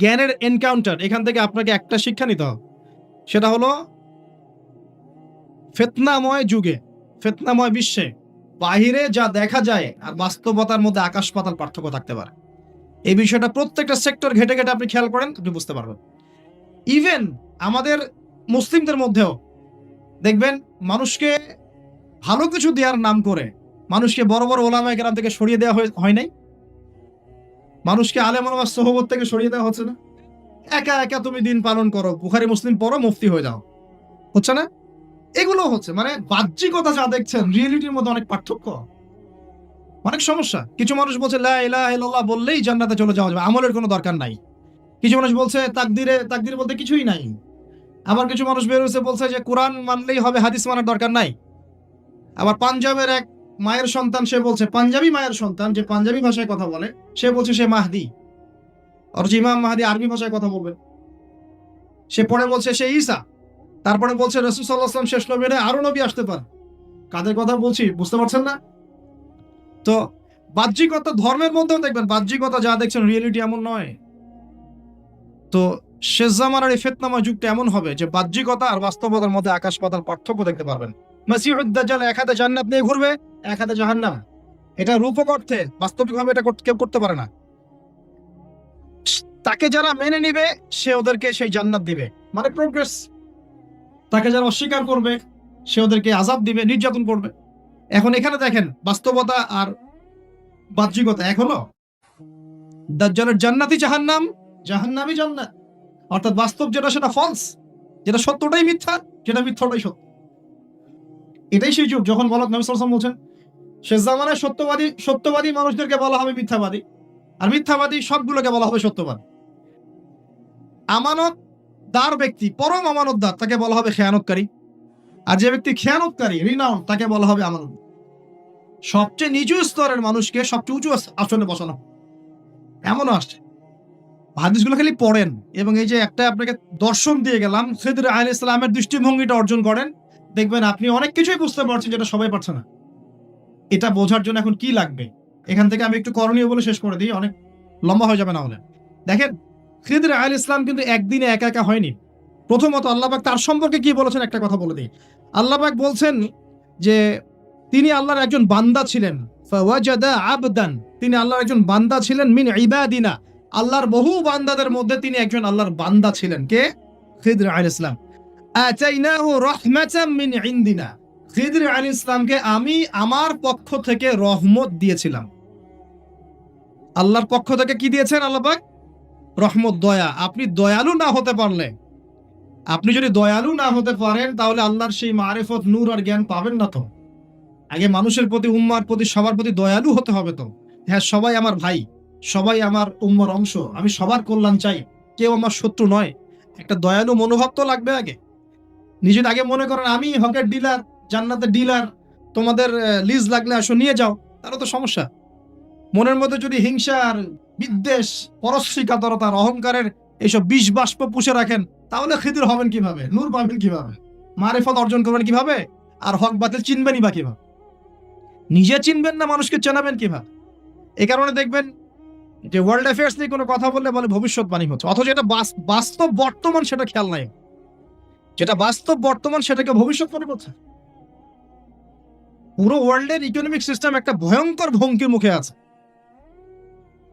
জ্ঞানের এনকাউন্টার, এখান থেকে আপনাকে একটা শিক্ষা নিতে হবে, সেটা হলো ফিতনাময় যুগে, ফিতনাময় বিশ্বে বাহিরে যা দেখা যায় আর বাস্তবতার মধ্যে আকাশ পাতাল পার্থক্য থাকতে পারে। এই বিষয়টা প্রত্যেকটা সেক্টর ঘেটে ঘেটে আপনি খেয়াল করেন, আপনি বুঝতে পারবেন। ইভেন আমাদের মুসলিমদের মধ্যেও দেখবেন মানুষকে ভালো কিছু দেওয়ার নাম করে মানুষকে বড় বড় ওলামায়ে কেরাম থেকে সরিয়ে দেওয়া হয় নাই? মানুষকে আলেম ওলামার সোহবত থেকে সরিয়ে দেওয়া হচ্ছে না? একা একা তুমি দিন পালন করো, বুখারী মুসলিম পড়ো, মুফতি হয়ে যাও, হচ্ছে না? এগুলো হচ্ছে, মানে বাহ্যিকতা যা দেখছেন রিয়েলিটির মধ্যে অনেক পার্থক্য, অনেক সমস্যা। কিছু মানুষ বলছে লা ইলাহা ইল্লাল্লাহ বললেই জান্নাতে চলে যাওয়া যাবে, আমলের কোনো দরকার নাই। কিছু মানুষ বলছে তাকদির বলতে কিছুই নাই। আবার কিছু মানুষ বের হয়েছে বলছে যে কোরআন মানলেই হবে, হাদিস মানার দরকার নাই। আবার পাঞ্জাবের এক মায়ের সন্তান, সে বলছে, পাঞ্জাবি মায়ের সন্তান যে পাঞ্জাবি ভাষায় কথা বলে, সে বলছে সে মাহদি, অথচ ইমাম মাহদি আরবি ভাষায় কথা বলবে। সে পরে বলছে সে ঈসা, তারপরে বলছে রাসূল সাল্লাল্লাহু আলাইহি ওয়াসাল্লাম শেষ নবী নয়, আরো নবী আসতে পারে। কাদের কথা বলছি বুঝতে পারছেন না? তো বাহ্যিকতা, ধর্মের মধ্যেও দেখবেন বাহ্যিকতা যা দেখছেন রিয়েলিটি এমন নয়। তো শেষ জামানার এই ফিতনাময় যুগটা এমন হবে যে বাহ্যিকতা আর বাস্তবতার মধ্যে আকাশ পাতাল পার্থক্য দেখতে পারবেন। মাসিহুদ দাজ্জাল এক হাতে জান্নাত নিয়ে ঘুরবে, এক হাতে জাহান্নাম। এটা রূপক অর্থে, বাস্তবিকভাবে এটা কেউ করতে পারে না। তাকে যারা মেনে নিবে সে ওদেরকে সেই জান্নাত দিবে, মানে প্রোগ্রেস। তাকে যারা অস্বীকার করবে সে ওদেরকে আযাব দিবে, নির্যাতন করবে। এখন এখানে দেখেন বাস্তবতা আর বাহ্যিকতা এক হলো। দাজ্জালের জান্নাতি জাহান্নাম, জাহান্নামই জান্নাত। অর্থাৎ বাস্তব যেটা সেটা ফলস, যেটা সত্যটাই মিথ্যা, যেটা মিথ্যাটাই সত্য। এটাই সেই যুগ যখন নবী সাল্লাল্লাহু আলাইহি ওয়াসাল্লাম বলছেন শেষ জামানায় সত্যবাদী মানুষদেরকে বলা হবে মিথ্যাবাদী, আর মিথ্যাবাদী সবগুলোকে বলা হবে সত্যবাদী। আমানতদার ব্যক্তি, পরম আমানতদার, তাকে বলা হবে খেয়ানতকারী। আর যে ব্যক্তি খেয়ানতকারী, রিনাউন্ড, তাকে বলা হবে আমানত। সবচেয়ে নিচু স্তরের মানুষকে সবচেয়ে উঁচু আসনে বসানো, এমনও আসছে। হাদিসগুলো খালি পড়েন, এবং এই যে একটা আপনাকে দর্শন দিয়ে গেলাম, খিদর আলাইহিস সালামের দৃষ্টিভঙ্গিটা অর্জন করেন, দেখবেন আপনি অনেক কিছুই বুঝতে পারছেন যেটা সবাই পারছে না। এটা বোঝার জন্য এখন কি লাগবে, এখান থেকে আমি একটু করণীয় বলে শেষ করে দিই, অনেক লম্বা হয়ে যাবে না হলে। দেখেন, খিদর আলাইহিস সালাম কিন্তু একদিনে একা একা হয়নি। প্রথমত আল্লাহ পাক তার সম্পর্কে কি বলেছেন একটা কথা বলে দিই। আল্লাহ পাক বলছেন যে তিনি আল্লাহর একজন বান্দা ছিলেন, ফাওয়াজাদা আবদান, তিনি আল্লাহর একজন বান্দা ছিলেন, মিন ইবাদিনা, আল্লাহর বহু বান্দাদের মধ্যে তিনি একজন আল্লাহর বান্দা ছিলেন। কে? খিদর আলাইহিস সালাম। আতাইনাহু রাহমাতাম মিন ইনদিনা, খিদর আলাইহিস সালামকে আমি আমার পক্ষ থেকে রহমত দিয়েছিলাম। আল্লাহর পক্ষ থেকে কি দিয়েছেন আল্লাহ পাক? রহমত, দয়া। আপনি দয়ালু না হতে পারলে, আপনি যদি দয়ালু না হতে পারেন, তাহলে আল্লাহর সেই মারিফত, নূর আর জ্ঞান পাবেন না। তো আগে মানুষের প্রতি, উম্মার প্রতি, সবার প্রতি দয়ালু হতে হবে। তো হ্যাঁ, সবাই আমার ভাই, সবাই আমার উম্মার অংশ, আমি সবার কল্যাণ চাই, কেউ আমার শত্রু নয়। একটা দয়ালু মনোভাব তো লাগবে আগে। নিজের আগে মনে করেন আমি হকের ডিলার, জান্নাতের ডিলার, তোমাদের লিজ লাগলে আসো নিয়ে যাও, তাহলে তো সমস্যা। মনের মধ্যে যদি হিংসা আর বিদ্বেষ, পরশ্রীকাতরতার, অহংকারের এইসব বিষ বাষ্প পুষে রাখেন, তাহলে খিদির হবেন কিভাবে? নূর পাবেন কিভাবে? মারিফত অর্জন করবেন কিভাবে? আর হক বাতিল চিনবেনই বা কিভাবে? নিজে চিনবেন না, মানুষকে চেনাবেন কিভাবে? এই কারণে দেখবেন যে ওয়ার্ল্ড অ্যাফেয়ার্স নিয়ে কোনো কথা বললে বলে ভবিষ্যৎবাণী হচ্ছে, অথচ এটা বাস্তব বর্তমান, সেটা খেয়াল নাই। যেটা বাস্তব বর্তমান সেটাকে ভবিষ্যৎবাণী করছে। পুরো ওয়ার্ল্ডের ইকোনমিক সিস্টেম একটা ভয়ঙ্কর হুমকির মুখে আছে।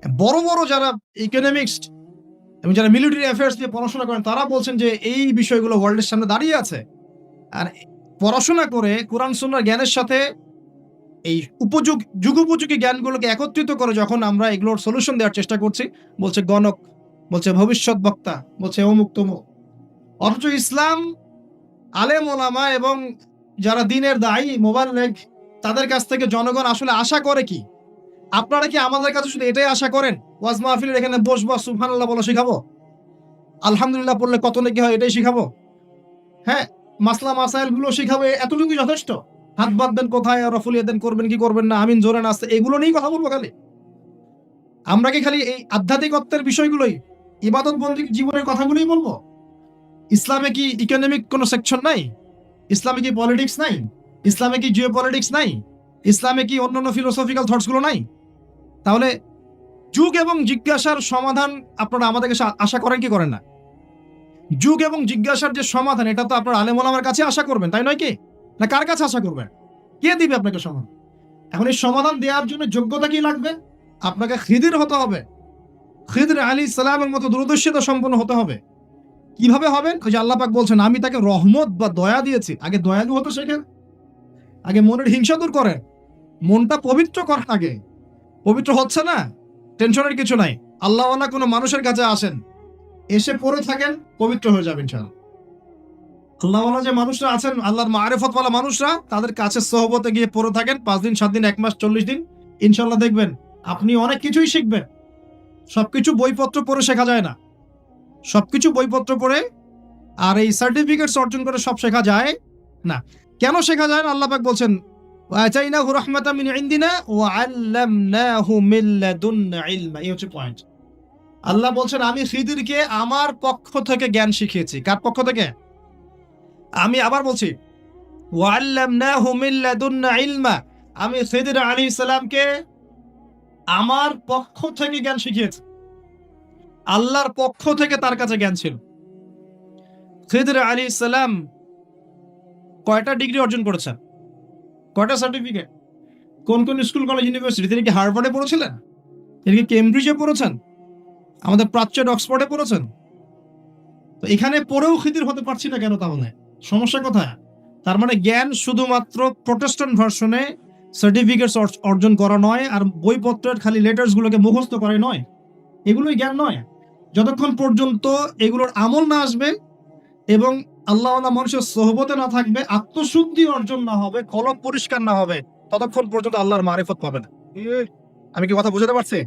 বড় বড় যারা ইকোনমিক্স এবং যারা মিলিটারি অ্যাফেয়ার্স নিয়ে পড়াশোনা করেন তারা বলছেন যে এই বিষয়গুলো ওয়ার্ল্ডের সামনে দাঁড়িয়ে আছে। আর পড়াশোনা করে কোরআন সুন্নাহর জ্ঞানের সাথে এই যুগোপযোগী জ্ঞানগুলোকে একত্রিত করে যখন আমরা এগুলোর সলিউশন দেওয়ার চেষ্টা করছি, বলছে গণক, বলছে ভবিষ্যৎ বক্তা, বলছে অমুক তমুক। অথচ ইসলাম আলেম ওলামা এবং যারা দিনের দায়ী মোবাল্লিগ তাদের কাছ থেকে জনগণ আসলে আশা করে কি? আপনারা কি আমাদের কাছে শুধু এটাই আশা করেন ওয়াজ মাহফিলের এখানে বসবো, সুবহানাল্লাহ বলা শিখাবো, আলহামদুলিল্লাহ পড়লে কত নাকি হয় এটাই শিখাবো, হ্যাঁ মাসলা মাসাইল গুলো শিখাবো, এতটুকুই যথেষ্ট? হাত বাঁধবেন কোথায়, রফুল ইয়াদান করবেন কি করবেন না, আমিন জোরে নাচতে, এগুলো নিয়েই কথা বলবো খালি? আমরা কি খালি এই আধ্যাত্মিকত্বের বিষয়গুলোই, ইবাদত বন্দী জীবনের কথাগুলোই বলবো? ইসলামে কি ইকোনমিক কোনো সেকশন নাই? ইসলামে কি পলিটিক্স নাই? ইসলামে কি জিও পলিটিক্স নাই? ইসলামে কি অন্যান্য ফিলোসফিক্যাল থটস গুলো নাই? তাহলে যুগ এবং জিজ্ঞাসার সমাধান আপনারা আমাদের কাছে আশা করেন কি করেন না? যুগ এবং জিজ্ঞাসার যে সমাধান, এটা তো আপনার আলেম ওলামার কাছে আশা করবেন, তাই নয় কি? না কার কাছে আশা করবেন? কে দিবে আপনাকে সমাধান? এখন এই সমাধান দেওয়ার জন্য যোগ্যতা কি লাগবে? আপনাকে খিদির হতে হবে, খিদর আলাইহিস সালামের মতো দূরদর্শিতা সম্পন্ন হতে হবে। কিভাবে হবেন? ওই যে আল্লাহ পাক বলছেন আমি তাকে রহমত বা দয়া দিয়েছি। আগে দয়ালু হতে শেখেন, আগে মনের হিংসা দূর করেন, মনটা পবিত্র করেন। আগে পবিত্র হচ্ছে না, টেনশনের কিছু নাই। আল্লাহওয়ালা কোনো মানুষের কাছে আসেন, এসে পড়ে থাকেন, পবিত্র হয়ে যাবেন ইনশাআল্লাহ। আল্লাহওয়ালা যে মানুষরা আছেন, আল্লাহর মারিফতওয়ালা মানুষরা, তাদের কাছে সোহবতে গিয়ে পড়ে থাকেন 5 দিন 7 দিন 1 মাস 40 দিন, ইনশাআল্লাহ দেখবেন আপনি অনেক কিছুই শিখবেন। সবকিছু বইপত্র পড়ে শেখা যায় না, সবকিছু বইপত্র পড়ে আর এই সার্টিফিকেটস অর্জন করে সব শেখা যায় না। কেন শেখা যায় না? আল্লাহ পাক বলছেন ওয়াতাইনাহু রাহমাতাম মিন ইনদিনা ওয়া আল্লামনাহু মিন লাদুন্না ইলমা। এই হচ্ছে পয়েন্ট। আল্লাহ বলছেন আমি খিদিরকে আমার পক্ষ থেকে জ্ঞান শিখিয়েছি। কার পক্ষ থেকে? আমি আবার বলছি ওয়া আল্লামনাহু মিন লাদুন্না ইলমা, আমি খিদির আলাইহিস সালামকে আমার পক্ষ থেকে জ্ঞান শিখিয়েছি। আল্লাহর পক্ষ থেকে তার কাছে জ্ঞান ছিল। খিদির আলাইহিস সালাম কয়টা ডিগ্রি অর্জন করেছেন? কয়টা সার্টিফিকেট? কোন কোন স্কুল কলেজ ইউনিভার্সিটি? তিনি কি হার্ভার্ডে পড়েছিলেন? তিনি কি কেমব্রিজে পড়েছেন? আমাদের প্রাচ্যের অক্সফোর্ডে পড়েছেন? তো এখানে পড়েও খিদির হতে পারছি না কেন? তাহলে সমস্যা কোথায়? তার মানে জ্ঞান শুধুমাত্র প্রোটেস্ট্যান্ট ভার্সনে সার্টিফিকেটস অর্জন করা নয়, আর বইপত্রের খালি লেটার্স গুলোকে মুখস্থ করাই নয়, এগুলোই জ্ঞান নয়। যতক্ষণ পর্যন্ত এগুলোর আমল না আসবে এবং আল্লাহওয়ালা মানুষের সোহবতে না থাকবে, আত্মশুদ্ধি অর্জন না হবে, কলব পরিষ্কার না হবে, ততক্ষণ পর্যন্ত আল্লাহর মারিফত পাবে না। আমি কি কথা বুঝাতে পারছি?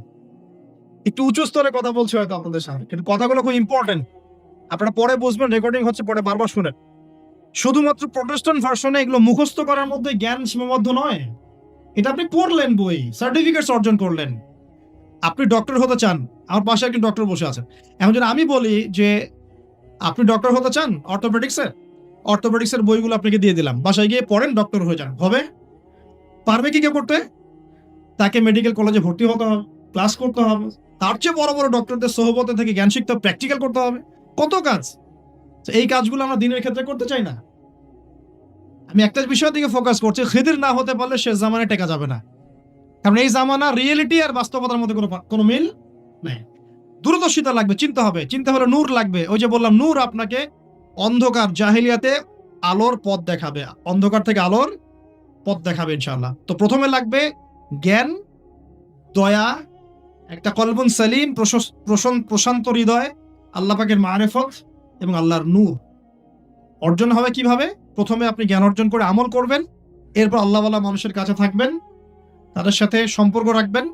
একটু উঁচু স্তরে কথা বলছি হয়তো আপনাদের সামনে, কিন্তু কথাগুলো খুব ইম্পর্টেন্ট। আপনারা পরে বুঝবেন, রেকর্ডিং হচ্ছে, পরে বারবার শুনেন। শুধুমাত্র প্রোটেস্ট্যান্ট ভার্সনে এগুলো মুখস্থ করার মধ্যে জ্ঞান সীমাবদ্ধ নয়। এটা আপনি পড়লেন বই, সার্টিফিকেটস অর্জন করলেন। আপনি ডক্টর হতে চান, আমার পাশে একজন ডক্টর বসে আছেন। এখন যদি আমি বলি যে আপনি ডক্টর হতে চান অর্থোপেডিক্সের বইগুলো আপনাকে দিয়ে দিলাম, বাসায় গিয়ে পড়েন, ডক্টর হয়ে যান, হবে? পারবে কি কেউ করতে? তাকে মেডিকেল কলেজে ভর্তি হতে হবে, ক্লাস করতে হবে, তার চেয়ে বড় বড় ডক্টরদের সোহবতে থেকে জ্ঞান শিখতে হবে, প্র্যাকটিক্যাল করতে হবে, কত কাজ। এই কাজগুলো আমরা দিনের ক্ষেত্রে করতে চাই না। আমি একটা বিষয়ের দিকে ফোকাস করছি, খিদির না হতে পারলে সে জামানায় টেকা যাবে না। কারণ এই জামানা রিয়েলিটি আর বাস্তবতার মধ্যে কোনো মিল নেই। দূরদর্শিতা লাগবে, চিন্তা হলে নূর লাগবে। ওই যে বললাম, নূর আপনাকে অন্ধকার জাহিলিয়াতে আলোর পথ দেখাবে, অন্ধকার থেকে আলোর পথ দেখাবে ইনশাআল্লাহ। তো প্রথমে লাগবে জ্ঞান, দয়া, একটা কলবুন সালিম, প্রশান্ত হৃদয়, আল্লাহ পাকের মারিফত এবং আল্লাহর নূর। অর্জন হবে কিভাবে? প্রথমে আপনি জ্ঞান অর্জন করে আমল করবেন, এরপর আল্লাহওয়ালা মানুষের কাছে থাকবেন, তাদের সাথে সম্পর্ক রাখবেন,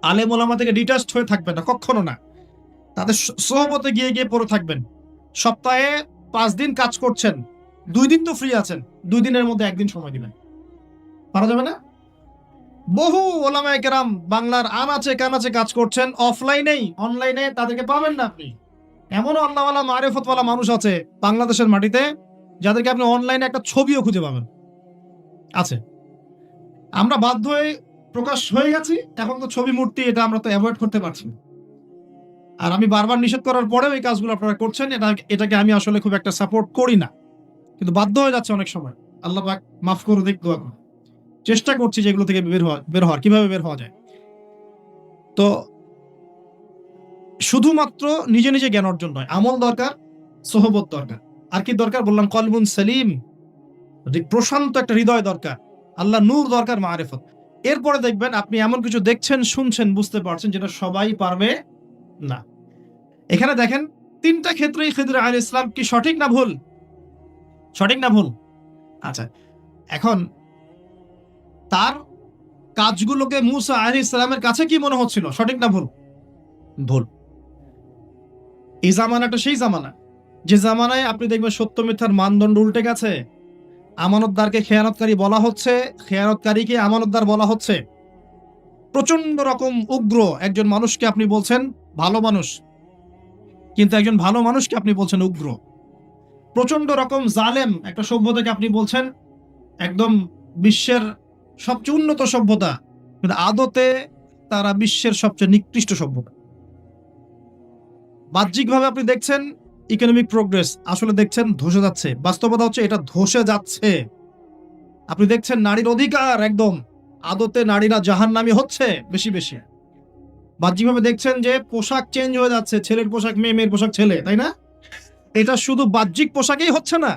আলেম ওলামা থেকে ডিটাচড হয়ে থাকবেন না, কখনো না। তাদের সোহবতে গিয়ে গিয়ে পড়ে থাকবেন। সপ্তাহে 5 দিন কাজ করছেন, 2 দিন তো ফ্রি আছেন, 2 দিনের মধ্যে 1 দিন সময় দিবেন। পারা যাবে না? বহু ওলামায়ে কেরাম বাংলার আনাচে কানাচে কাজ করছেন, অফলাইনেই, অনলাইনে তাদেরকে পাবেন না আপনি। এমনও আল্লাহওয়ালা মারিফতওয়ালা মানুষ আছে বাংলাদেশের মাটিতে, যাদেরকে আপনি অনলাইনে একটা ছবিও খুঁজে পাবেন, আছে। আমরা বাধ্য হয়ে প্রকাশ হয়ে গেছি, এখন তো ছবি মূর্তি এটা আমরা তো অ্যাভয়েড করতে পারছি না। আর আমি বারবার নিষেধ করার পরেও এই কাজগুলো আপনারা করছেন, এটাকে আমি আসলে খুব একটা সাপোর্ট করি না, কিন্তু বাধ্য হয়ে যাচ্ছে অনেক সময়। আল্লাহ পাক মাফ করে দিক, দোয়া করুন। চেষ্টা করছি যে এগুলো থেকে বের হওয়ার কিভাবে বের হওয়া যায়। তো শুধুমাত্র নিজে নিজে জ্ঞান অর্জন নয়, আমল দরকার, সোহবত দরকার। আর কি দরকার বললাম? কলবুন সেলিম, প্রশান্ত একটা হৃদয় দরকার, আল্লাহ নূর দরকার, মারিফত। এরপরে দেখবেন আপনি এমন কিছু দেখছেন, শুনছেন, বুঝতে পারছেন যেটা সবাই পারবে না। এখানে দেখেন 3টা ক্ষেত্রেই খিদর আলাইহিস সালাম কি সঠিক না ভুল? সঠিক না ভুল? আচ্ছা, এখন তার কাজগুলোকে মূসা আলাইহিস সালামের কাছে কি মনে হচ্ছিল? সঠিক না ভুল? ভুল। এই জামানাটা সেই জামানা যে জামানায় আপনি দেখবেন সত্য মিথ্যার মানদণ্ড উল্টে গেছে। আমানতদারকে খেয়ানতকারী বলা হচ্ছে, খেয়ানতকারীকে আমানতদার বলা হচ্ছে। প্রচন্ড রকম উগ্র একজন মানুষকে আপনি বলছেন ভালো মানুষ, কিন্তু একজন ভালো মানুষকে আপনি বলছেন উগ্র। প্রচন্ড রকম জালেম একটা সভ্যতাকে আপনি বলছেন একদম বিশ্বের সবচেয়ে উন্নত সভ্যতা, কিন্তু আদতে তারা বিশ্বের সবচেয়ে নিকৃষ্ট সভ্যতা। বাহ্যিকভাবে আপনি দেখছেন ইকোনমিক প্রোগ্রেস, আসলে দেখছেন ধসে যাচ্ছে। বাস্তবতা হচ্ছে এটা ধসে যাচ্ছে। আপনি দেখছেন নারীর অধিকার একদম, আদতে নারীরা জাহান্নামী হচ্ছে বেশি বেশি। বাহ্যিকভাবে দেখছেন যে পোশাক চেঞ্জ হয়ে যাচ্ছে, ছেলের পোশাক মেয়ে, মেয়ের পোশাক ছেলে, তাই না? এটা শুধু বাহ্যিক পোশাকেই হচ্ছে না,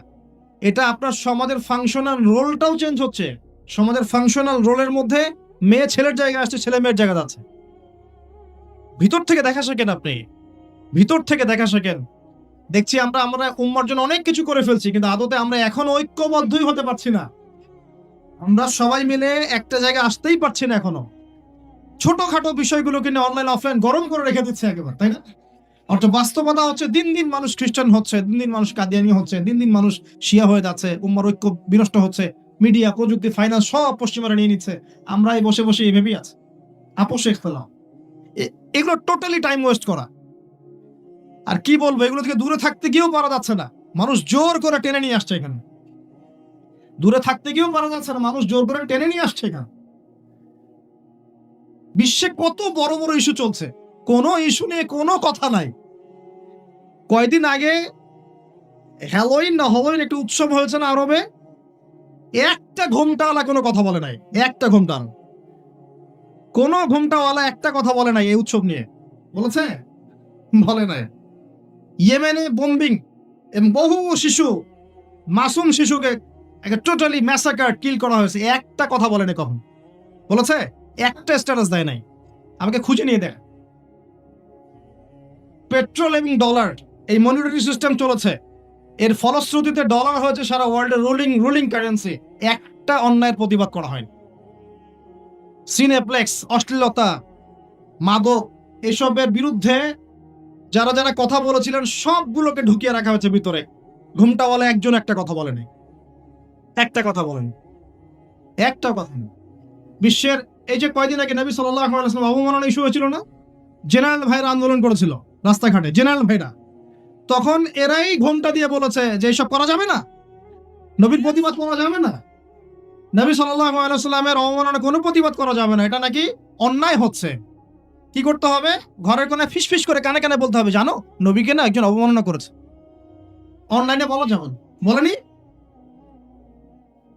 এটা আপনার সমাজের ফাংশনাল রোলটাও চেঞ্জ হচ্ছে। সমাজের ফাংশনাল রোলের মধ্যে মেয়ে ছেলের জায়গায় আসছে, ছেলে মেয়ের জায়গা যাচ্ছে। ভিতর থেকে দেখা শেখেন আপনি, ভিতর থেকে দেখা শেখেন। দেখছি আমরা উম্মার জন্য অনেক কিছু করে ফেলছি, কিন্তু আদতে আমরা এখনো ঐক্যবদ্ধই হতে পারছি না। আমরা সবাই মিলে একটা জায়গায় আসতেই পারছি না এখনো। ছোটখাটো বিষয়গুলোকে নিয়ে অনলাইন অফলাইন গরম করে রেখে দিচ্ছে একেবারে, তাই না? অর্থাৎ বাস্তবতা হচ্ছে দিন দিন মানুষ খ্রিস্টান হচ্ছে, দিন দিন মানুষ কাদিয়ানি হচ্ছে, দিন দিন মানুষ শিয়া হয়ে যাচ্ছে, উম্মার ঐক্য বিনষ্ট হচ্ছে। মিডিয়া, প্রযুক্তি, ফাইন্যান্স সব পশ্চিমারা নিয়ে নিচ্ছে। আমরাই বসে বসে এইভাবেই আছি, আপোষে ইখতিলাফ। এগুলো টোটালি টাইম ওয়েস্ট করা। আর কি বলবো, এগুলো থেকে দূরে থাকতে গিয়েও পারা যাচ্ছে না, মানুষ জোর করে টেনে নিয়ে আসছে এখানে। দূরে থাকতে গিয়েও পারা যাচ্ছে না, মানুষ জোর করে টেনে নিয়ে আসছে এখানে। বিশ্বে কত বড় বড় ইস্যু চলছে, কোনো ইস্যু নিয়ে কোনো কথা নাই। কয়দিন আগে হ্যালোইন না হলোইন একটা উৎসব হয়েছে না আরবে, একটা ঘোমটাওয়ালা কোনো কথা বলে নাই। একটা ঘোমটাওয়ালা, কোনো ঘোমটাওয়ালা একটা কথা বলে নাই এই উৎসব নিয়ে। বলেছে? বলে নাই। ইয়েমেনে বোম্বিং এবং বহু শিশু, মাসুম শিশুকে টোটালি ম্যাসাকার, কিল করা হয়েছে, একটা কথা বলেনি কখন? বলেছে? একটা স্ট্যাটাস দেয় নাই। আমাকে খুঁজে নিয়ে দেয়। পেট্রোল এবং ডলার, এই মনিটারি সিস্টেম চলেছে, এর ফলশ্রুতিতে ডলার হয়েছে সারা ওয়ার্ল্ডের রুলিং কারেন্সি। একটা অন্যায়ের প্রতিবাদ করা হয়নি। সিনেপ্লেক্স, অশ্লীলতা, মাদক, এসবের বিরুদ্ধে যারা যারা কথা বলেছিলেন সবগুলোকে ঢুকিয়ে রাখা হয়েছে ভিতরে। ঘুমটাওয়ালা একজন একটা কথা বলেনি, একটা কথা বলেনি, একটা কথা নেই। বিশ্বের এই যে কয়দিন আগে নবী সাল্লাল্লাহু আলাইহি ওয়াসাল্লাম অবমাননা ইস্যু হয়েছিল না, জেনারেল ভাইরা আন্দোলন করেছিল রাস্তাঘাটে, জেনারেল ভাইরা। তখন এরাই ঘোমটা দিয়ে বলেছে যে এসব করা যাবে না, নবীর প্রতিবাদ করা যাবে না, নবী সাল্লাল্লাহু আলাইহি ওয়াসাল্লামের অবমাননা কোনো প্রতিবাদ করা যাবে না, এটা নাকি অন্যায় হচ্ছে। কি করতে হবে? ঘরের কোণে ফিসফিস করে কানে কানে বলতে হবে, জানো নবীকে না একজন অবমাননা করেছে। অনলাইনে বলা যাবে না, বলেনি?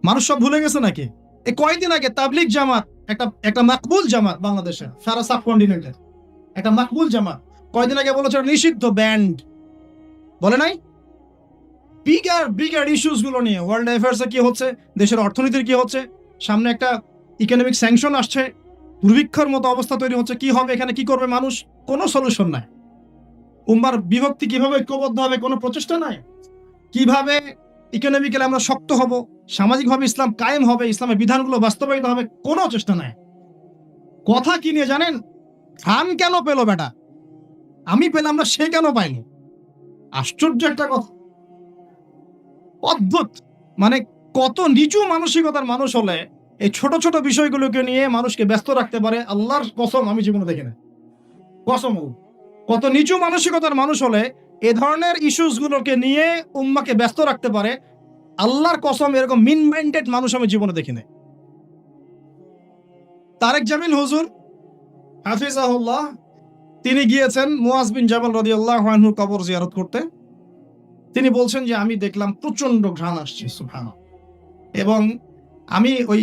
মানুষ সব ভুলে গেছে নাকি? এই কয়েকদিন আগে তাবলিগ জামাত, একটা মাকবুল জামাত বাংলাদেশে, সারা সাবকন্টিনেন্টে একটা মাকবুল জামাত, কয়েকদিন আগে বলেছে নিষিদ্ধ, ব্যান্ড, বলে নাই? বিগার ইস্যুস গুলো নিয়ে ওয়ার্ল্ড অ্যাফেয়ার্সে কি হচ্ছে, দেশের অর্থনীতির কি হচ্ছে, সামনে একটা ইকোনমিক স্যাংশন আসছে, দুর্ভিক্ষের মতো অবস্থা তৈরি হচ্ছে, কি হবে এখানে, কি করবে মানুষ, কোনো সলিউশন নাই। উম্মার বিভক্তি কিভাবে ঐক্যবদ্ধ হবে, কোনো প্রচেষ্টা নাই। কিভাবে ইকোনমিক্যালি আমরা শক্ত হব, সামাজিকভাবে ইসলাম কায়েম হবে, ইসলামের বিধানগুলো বাস্তবায়িত হবে, কোনো চেষ্টা নাই। কথা কি নিয়ে জানেন? খান কেন পেল বেটা, আমি পেলাম না, সে কেন পাইনি? আশ্চর্য একটা কথা, অদ্ভুত। মানে কত নিচু মানসিকতার মানুষ হলে এই ছোট ছোট বিষয়গুলোকে নিয়ে মানুষকে ব্যস্ত রাখতে পারে, আল্লাহর কসম আমি জীবনে দেখি না, কসম। কত নিচু মানসিকতার মানুষ হলে এ ধরনের ইস্যুস গুলোকে নিয়ে উম্মাকে ব্যস্ত রাখতে পারে, আল্লাহর কসম এরকম মিন মাইন্ডেড মানুষ আমি জীবনে দেখি না। তারেক জামিল হুজুর হাফিজাহুল্লাহ, তিনি গিয়েছেন মুআজ বিন জাবাল রাদিয়াল্লাহু আনহুর কবর জিয়ারত করতে। তিনি বলছেন যে আমি দেখলাম প্রচন্ড ঘ্রাণ আসছে, সুবহানাল্লাহ, এবং আমি ওই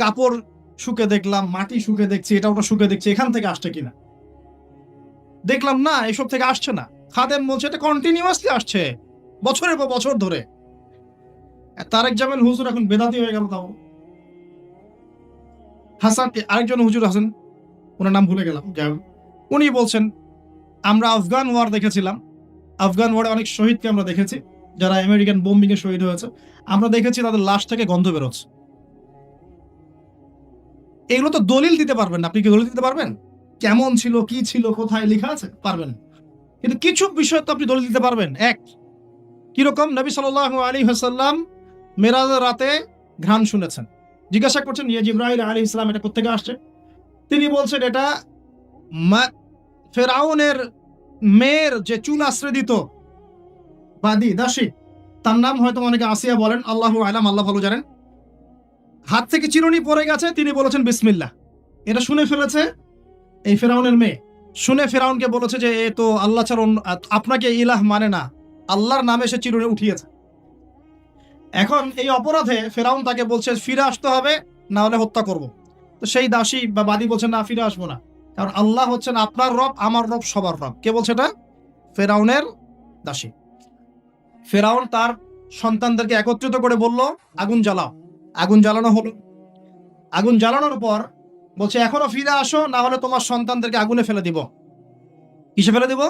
কাপড় শুকে দেখলাম, মাটি শুকে দেখছি, এটা ওটা শুকে দেখছি, এখান থেকে আসছে কিনা। দেখলাম না, এসব থেকে আসছে না। খাদেম বলছে এটা কন্টিনিউয়াসলি আসছে বছরের পর বছর ধরে। তারেক জামিল হুজুর এখন বেদাতি হয়ে গেল। তাও হাসান, আরেকজন হুজুর আছেন, ওনার নাম ভুলে গেলাম, উনি বলছেন আমরা আফগান ওয়ার দেখেছিলাম, আফগান ওয়ারে অনেক শহীদকে আমরা দেখেছি, যারা আমেরিকান বোম্বিং এ শহীদ হয়েছে, আমরা দেখেছি তাদের লাশ থেকে গন্ধ বেরোচ্ছে। এগুলো তো দলিল দিতে পারবেন না। আপনি কি দলিল দিতে পারবেন কেমন ছিল, কি ছিল, কোথায় লেখা আছে? পারবেন। কিন্তু কিছু বিষয় তো আপনি দলিল দিতে পারবেন। এক, কিরকম? নবী সাল্লাল্লাহু আলাইহি ওয়াসাল্লাম মেরাজের রাতে ঘ্রাণ শুনেছেন। জিজ্ঞাসা করছেন ইয়া জিবরাইল আলাইহিস সালাম এটা কোত্থেকে আসছে? তিনি বলছেন এটা ফেরাউনের মেয়ের যে চুল আশ্রয় দিত বাদী দাসী, তার নাম হয়তো অনেকে আসিয়া বলেন, আল্লাহু আলাম, আল্লাহ ভালো জানেন, হাত থেকে চিরুনি পড়ে গেছে, তিনি বলেছেন বিসমিল্লাহ। এটা শুনে ফেলেছে এই ফেরাউনের মেয়ে, শুনে ফেরাউনকে বলেছে যে এ তো আল্লাহ ছাড়া আপনাকে ইলাহ মানে না, আল্লাহর নামে সে চিরুনি উঠিয়েছে। এখন এই অপরাধে ফেরাউন তাকে বলছে ফিরে আসতে হবে, না হলে হত্যা করব। তো সেই দাসী বা বাদী বলছে না, ফিরে আসবো না, কারণ আল্লাহ হচ্ছেন আপনার রব, আমার রব, সবার রব। কে বলছে এটা? ফেরাউনের দাসী। ফেরাউন তার সন্তানদেরকে একত্রিত করে বলল আগুন জ্বালাও। আগুন জ্বালানো হলো। আগুন জ্বালানোর পর বলছে এখনো ফিরে আসো, না হলে তোমার সন্তানদেরকে আগুনে ফেলে দিব। কিসে ফেলে দিব?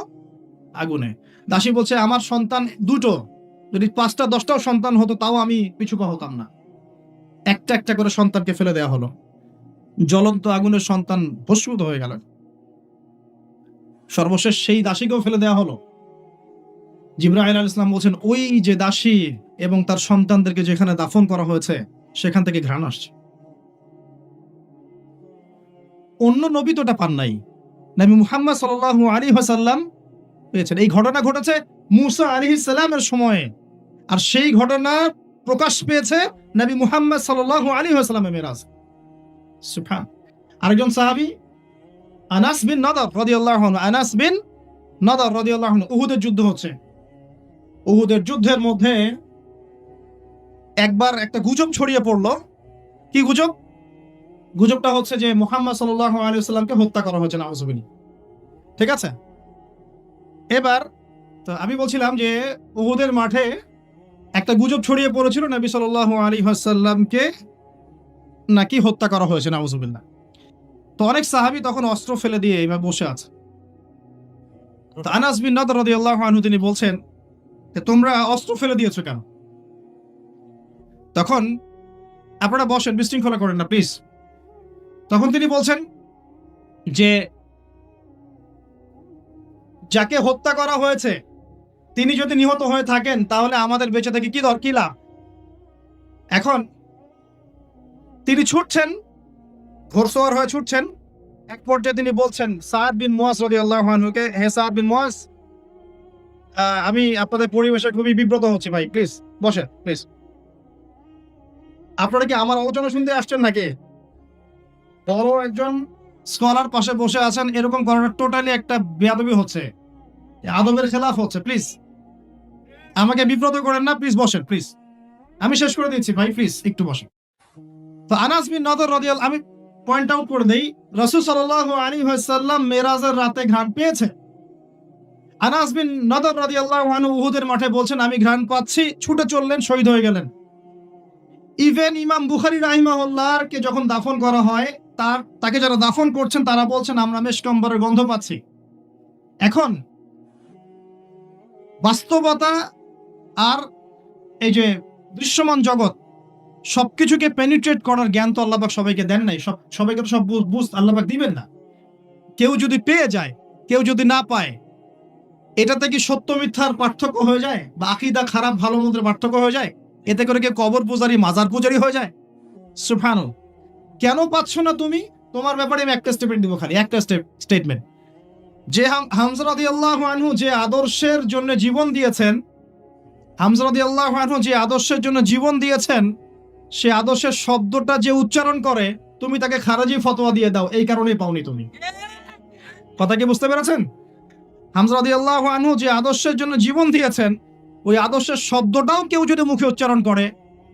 আগুনে। দাসী বলছে আমার সন্তান দুটো, যদি 5টা 10টাও সন্তান হতো তাও আমি পিছু পা হতাম না। একটা একটা করে সন্তানকে ফেলে দেওয়া হলো। জ্বলন্ত আগুনের সন্তান ভস্মীভূত হয়ে গেল। সর্বশেষ সেই দাসীকেও ফেলে দেওয়া হলো। জিবরাইল আলাইহিস সালাম বলছেন ওই যে দাসী এবং তার সন্তানদেরকে যেখানে দাফন করা হয়েছে সেখান থেকে ঘ্রাণ আসছে। অন্য নবী তো এটা পান নাই, নবী মুহাম্মদ সাল্লাল্লাহু আলাইহি ওয়াসাল্লাম পেয়েছেন। এই ঘটনা ঘটেছে মূসা আলাইহিস সালামের সময়ে, আর সেই ঘটনা প্রকাশ পেয়েছে নবী মুহাম্মদ সাল্লাল্লাহু আলাইহি ওয়াসাল্লামের মেরাজ। সুবহান। আরেকজন সাহাবী আনাস বিন নাদার রাদিয়াল্লাহু আনহু, আনাস বিন নাদার রাদিয়াল্লাহু আনহু, উহুদের যুদ্ধ হচ্ছে। উহুদের যুদ্ধের মধ্যে একবার একটা গুজব ছড়িয়ে পড়লো। কি গুজব? গুজবটা হচ্ছে যে মুহাম্মদ সাল্লাল্লাহু আলাইহি ওয়াসাল্লামকে হত্যা করা হয়েছে, নাউযুবিল্লাহ। ঠিক আছে? এবার তো আমি বলছিলাম যে উহুদের মাঠে একটা গুজব ছড়িয়ে পড়েছিল নবী সাল্লাল্লাহু আলাইহি ওয়াসাল্লামকে নাকি হত্যা করা হয়েছে, নাউযুবিল্লাহ। তো অনেক সাহাবী তখন অস্ত্র ফেলে দিয়ে এইভাবে বসে আছে। তো আনাস বিন নাদর রাদিয়াল্লাহু আনহু তিনি বলছেন যে তোমরা অস্ত্র ফেলে দিয়েছো কেন? তখন আপনারা বসেন, বিশৃঙ্খলা করেন না প্লিজ। তখন তিনি বলছেন যে যাকে হত্যা করা হয়েছে তিনি যদি নিহত হয়ে থাকেন তাহলে আমাদের বেঁচে থেকে কি লাভ? এখন তিনি ছুটছেন, ঘোড়সওয়ার হয়ে ছুটছেন। এক পর্যায়ে তিনি বলছেন সাদ বিন মুয়াজ রাদিয়াল্লাহু আনহুকে, হে সাদ বিন মুয়াজ, আমি আপনাদের পরিবেশে খুবই বিব্রত হচ্ছি ভাই, প্লিজ বসেন প্লিজ। আপনারা কি আমার আলোচনা শুনতে আসছেন নাকি? বড় একজন স্কলার পাশে বসে আছেন, এরকম করাটা টোটালি একটা বেয়াদবি হচ্ছে, আদবের খেলাফ হচ্ছে। প্লিজ আমাকে বিব্রত করেন না, প্লিজ বসেন প্লিজ। আমি শেষ করে দিচ্ছি ভাই, প্লিজ একটু বসেন। তো আনাস বিন নাদর রাদিয়াল্লাহু, আমি পয়েন্ট আউট করে দেই, রাসূল সাল্লাল্লাহু আলাইহি ওয়াসাল্লাম মেরাজের রাতে ঘ্রাণ পেয়েছে। আনাস বিন নাদর রাদিয়াল্লাহু আনহু উহুদের মাঠে বলছেন আমি ঘ্রাণ পাচ্ছি, ছুটে চললেন, শহীদ হয়ে গেলেন। ইভেন ইমাম বুখারী রাহিমাহুল্লাহর কে যখন দাফন করা হয়, তাকে যারা দাফন করছেন তারা বলছেন আমরা মেশক আম্বরের গন্ধ পাচ্ছি। এখন বাস্তবতা আর এই যে দৃশ্যমান জগৎ, সবকিছুকে পেনিট্রেট করার জ্ঞান তো আল্লাহ পাক সবাইকে দেন নাই। সবাইকে তো সব বুঝ আল্লাহ পাক দিবেন না। কেউ যদি পেয়ে যায়, কেউ যদি না পায়, এটাতে কি সত্য মিথ্যার পার্থক্য হয়ে যায়? বা আকীদা খারাপ ভালো মন্দের পার্থক্য হয়ে যায়? এতে করে কি কবর পূজারী মাজার পূজারী হয়ে যায়? সুবহানাল্লাহ। কেন পাচ্ছ না তুমি? তোমার ব্যাপারে আমি একটা স্টেটমেন্ট দিব, খালি একটা স্টেটমেন্ট, যে হামজা রাদিয়াল্লাহু আনহু যে আদর্শের জন্য জীবন দিয়েছেন, হামজা রাদিয়াল্লাহু আনহু যে আদর্শের জন্য জীবন দিয়েছেন, সে আদর্শের শব্দটা যে উচ্চারণ করে তুমি তাকে খারাজি ফতোয়া দিয়ে দাও, এই কারণেই পাওনি তুমি। কথা কি বুঝতে পেরেছেন? হামজা রাদিয়াল্লাহু আনহু যে আদর্শের জন্য জীবন দিয়েছেন, ওই আদর্শের শব্দটাও কেউ যদি মুখে উচ্চারণ করে,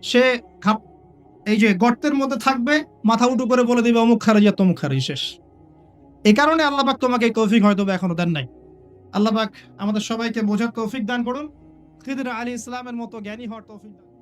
সে এই যে গর্তের মধ্যে থাকবে, মাথা উঁচু করে বলে দিবে অমুক খারিজ আর তমুক খারিজ, শেষ। এই কারণে আল্লাহ পাক তোমাকে এই তৌফিক হয়তো এখনো দেন নাই। আল্লাহ পাক আমাদের সবাইকে বোঝার তৌফিক দান করুন, খিদর আলাইহিস সালামের মতো জ্ঞানী হওয়ার তৌফিক দান করুন।